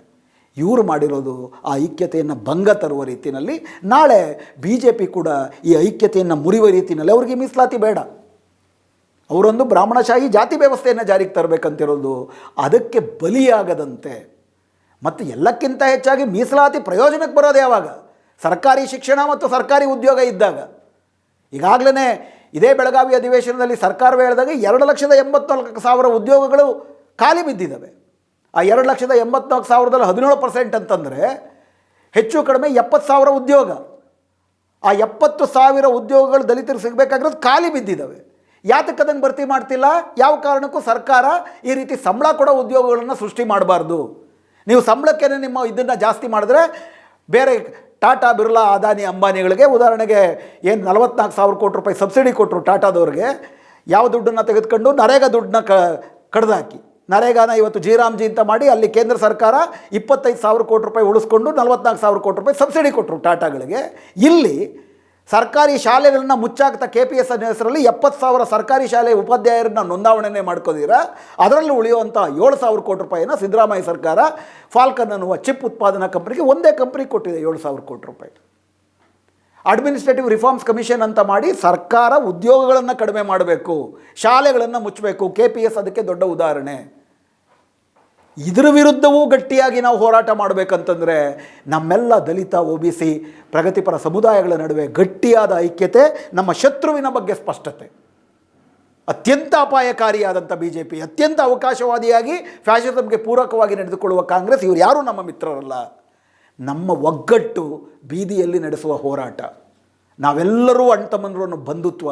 ಇವರು ಮಾಡಿರೋದು ಆ ಐಕ್ಯತೆಯನ್ನು ಭಂಗ ತರುವ ರೀತಿಯಲ್ಲಿ. ನಾಳೆ ಬಿ ಜೆ ಪಿ ಕೂಡ ಈ ಐಕ್ಯತೆಯನ್ನು ಮುರಿಯುವ ರೀತಿಯಲ್ಲಿ ಅವ್ರಿಗೆ ಮೀಸಲಾತಿ ಬೇಡ, ಅವರೊಂದು ಬ್ರಾಹ್ಮಣಶಾಹಿ ಜಾತಿ ವ್ಯವಸ್ಥೆಯನ್ನು ಜಾರಿಗೆ ತರಬೇಕಂತಿರೋದು. ಅದಕ್ಕೆ ಬಲಿಯಾಗದಂತೆ ಮತ್ತು ಎಲ್ಲಕ್ಕಿಂತ ಹೆಚ್ಚಾಗಿ ಮೀಸಲಾತಿ ಪ್ರಯೋಜನಕ್ಕೆ ಬರೋದು ಯಾವಾಗ? ಸರ್ಕಾರಿ ಶಿಕ್ಷಣ ಮತ್ತು ಸರ್ಕಾರಿ ಉದ್ಯೋಗ ಇದ್ದಾಗ. ಈಗಾಗಲೇ ಇದೇ ಬೆಳಗಾವಿ ಅಧಿವೇಶನದಲ್ಲಿ ಸರ್ಕಾರವೇ ಹೇಳಿದಾಗ 2,84,000 ಉದ್ಯೋಗಗಳು ಖಾಲಿ ಬಿದ್ದಿದ್ದಾವೆ. ಆ 2,84,000ದಲ್ಲಿ 17% ಅಂತಂದರೆ ಹೆಚ್ಚು ಕಡಿಮೆ 70,000 ಉದ್ಯೋಗ. ಆ 70,000 ಉದ್ಯೋಗಗಳು ದಲಿತರಿಗೆ ಸಿಗಬೇಕಾಗಿರೋದು ಖಾಲಿ ಬಿದ್ದಿದ್ದಾವೆ. ಯಾತಕ್ಕೆ ಅದನ್ನು ಭರ್ತಿ ಮಾಡ್ತಿಲ್ಲ? ಯಾವ ಕಾರಣಕ್ಕೂ ಸರ್ಕಾರ ಈ ರೀತಿ ಸಂಬಳ ಕೊಡೋ ಉದ್ಯೋಗಗಳನ್ನು ಸೃಷ್ಟಿ ಮಾಡಬಾರ್ದು. ನೀವು ಸಂಬಳಕ್ಕೆ ನಿಮ್ಮ ಇದನ್ನು ಜಾಸ್ತಿ ಮಾಡಿದ್ರೆ ಬೇರೆ ಟಾಟಾ, ಬಿರ್ಲಾ, ಅದಾನಿ, ಅಂಬಾನಿಗಳಿಗೆ ಉದಾಹರಣೆಗೆ ಏನು 44,000 ಕೋಟಿ ರೂಪಾಯಿ ಸಬ್ಸಿಡಿ ಕೊಟ್ಟರು ಟಾಟಾದವ್ರಿಗೆ, ಯಾವ ದುಡ್ಡನ್ನು ತೆಗೆದುಕೊಂಡು ನರೇಗಾ ದುಡ್ಡನ್ನ ಕಡ್ದಾಕಿ ನರೇಗಾನ ಇವತ್ತು ಜಿ ಅಂತ ಮಾಡಿ ಅಲ್ಲಿ ಕೇಂದ್ರ ಸರ್ಕಾರ 25,000 ಕೋಟಿ ರೂಪಾಯಿ ಉಳಿಸ್ಕೊಂಡು 44,000 ಕೋಟಿ ರೂಪಾಯಿ ಸಬ್ಸಿಡಿ ಕೊಟ್ಟರು ಟಾಟಾಗಳಿಗೆ. ಇಲ್ಲಿ ಸರ್ಕಾರಿ ಶಾಲೆಗಳನ್ನ ಮುಚ್ಚಾಕ್ತಾ KPS ಅನ್ನೋ ಹೆಸರಲ್ಲಿ 70,000 ಸರ್ಕಾರಿ ಶಾಲೆ ಉಪಾಧ್ಯಾಯರನ್ನ ನೋಂದಾವಣೆ ಮಾಡ್ಕೋದಿರ ಅದರಲ್ಲಿ ಉಳಿಯುವಂಥ 7,000 ಕೋಟಿ ರೂಪಾಯಿನ ಸಿದ್ದರಾಮಯ್ಯ ಸರ್ಕಾರ ಫಾಲ್ಕನ್ ಅನ್ನುವ ಚಿಪ್ ಉತ್ಪಾದನಾ ಕಂಪ್ನಿಗೆ ಒಂದೇ ಕಂಪ್ನಿ ಕೊಟ್ಟಿದೆ 7,000 ಕೋಟಿ ರೂಪಾಯಿ. ಅಡ್ಮಿನಿಸ್ಟ್ರೇಟಿವ್ ರಿಫಾರ್ಮ್ಸ್ ಕಮಿಷನ್ ಅಂತ ಮಾಡಿ ಸರ್ಕಾರ ಉದ್ಯೋಗಗಳನ್ನು ಕಡಿಮೆ ಮಾಡಬೇಕು, ಶಾಲೆಗಳನ್ನು ಮುಚ್ಚಬೇಕು. KPS ಅದಕ್ಕೆ ದೊಡ್ಡ ಉದಾಹರಣೆ. ಇದರ ವಿರುದ್ಧವೂ ಗಟ್ಟಿಯಾಗಿ ನಾವು ಹೋರಾಟ ಮಾಡಬೇಕಂತಂದರೆ ನಮ್ಮೆಲ್ಲ ದಲಿತ, OBC, ಪ್ರಗತಿಪರ ಸಮುದಾಯಗಳ ನಡುವೆ ಗಟ್ಟಿಯಾದ ಐಕ್ಯತೆ, ನಮ್ಮ ಶತ್ರುವಿನ ಬಗ್ಗೆ ಸ್ಪಷ್ಟತೆ. ಅತ್ಯಂತ ಅಪಾಯಕಾರಿಯಾದಂಥ BJP, ಅತ್ಯಂತ ಅವಕಾಶವಾದಿಯಾಗಿ ಫ್ಯಾಷಿಸಮ್ಗೆ ಪೂರಕವಾಗಿ ನಡೆದುಕೊಳ್ಳುವ ಕಾಂಗ್ರೆಸ್, ಇವರು ಯಾರೂ ನಮ್ಮ ಮಿತ್ರರಲ್ಲ. ನಮ್ಮ ಒಗ್ಗಟ್ಟು ಬೀದಿಯಲ್ಲಿ ನಡೆಸುವ ಹೋರಾಟ, ನಾವೆಲ್ಲರೂ ಅಣ್ತಮ್ಮಂದ್ರು ಅನ್ನೋ ಬಂಧುತ್ವ,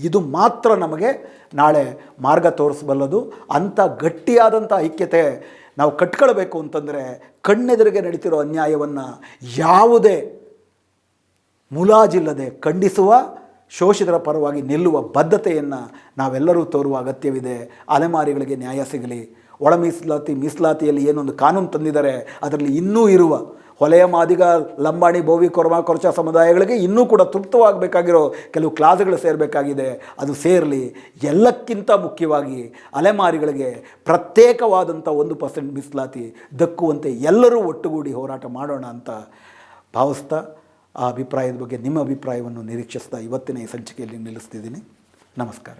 ಇದು ಮಾತ್ರ ನಮಗೆ ನಾಳೆ ಮಾರ್ಗ ತೋರಿಸಬಲ್ಲದು. ಅಂಥ ಗಟ್ಟಿಯಾದಂಥ ಐಕ್ಯತೆ ನಾವು ಕಟ್ಕೊಳ್ಬೇಕು ಅಂತಂದರೆ ಕಣ್ಣೆದುರಿಗೆ ನಡೀತಿರೋ ಅನ್ಯಾಯವನ್ನು ಯಾವುದೇ ಮುಲಾಜಿಲ್ಲದೆ ಖಂಡಿಸುವ, ಶೋಷಿತರ ಪರವಾಗಿ ನಿಲ್ಲುವ ಬದ್ಧತೆಯನ್ನು ನಾವೆಲ್ಲರೂ ತೋರುವ ಅಗತ್ಯವಿದೆ. ಅಲೆಮಾರಿಗಳಿಗೆ ನ್ಯಾಯ ಸಿಗಲಿ. ಒಳ ಮೀಸಲಾತಿಯಲ್ಲಿ ಏನೊಂದು ಕಾನೂನು ತಂದಿದ್ದಾರೆ ಅದರಲ್ಲಿ ಇನ್ನೂ ಇರುವ ಹೊಲೆಯ, ಮಾದಿಗ, ಲಂಬಾಣಿ, ಬೋವಿ, ಕೊರಮ, ಕೊರಚ ಸಮುದಾಯಗಳಿಗೆ ಇನ್ನೂ ಕೂಡ ತೃಪ್ತವಾಗಬೇಕಾಗಿರೋ ಕೆಲವು ಕ್ಲಾಸ್ಗಳು ಸೇರಬೇಕಾಗಿದೆ. ಅದು ಸೇರಲಿ. ಎಲ್ಲಕ್ಕಿಂತ ಮುಖ್ಯವಾಗಿ ಅಲೆಮಾರಿಗಳಿಗೆ ಪ್ರತ್ಯೇಕವಾದಂಥ 1% ಮೀಸಲಾತಿ ದಕ್ಕುವಂತೆ ಎಲ್ಲರೂ ಒಟ್ಟುಗೂಡಿ ಹೋರಾಟ ಮಾಡೋಣ ಅಂತ ಭಾವಿಸ್ತಾ, ಆ ಅಭಿಪ್ರಾಯದ ಬಗ್ಗೆ ನಿಮ್ಮ ಅಭಿಪ್ರಾಯವನ್ನು ನಿರೀಕ್ಷಿಸ್ತಾ ಇವತ್ತಿನ ಈ ಸಂಚಿಕೆಯಲ್ಲಿ ನಿಲ್ಲಿಸ್ತಿದ್ದೀನಿ. ನಮಸ್ಕಾರ.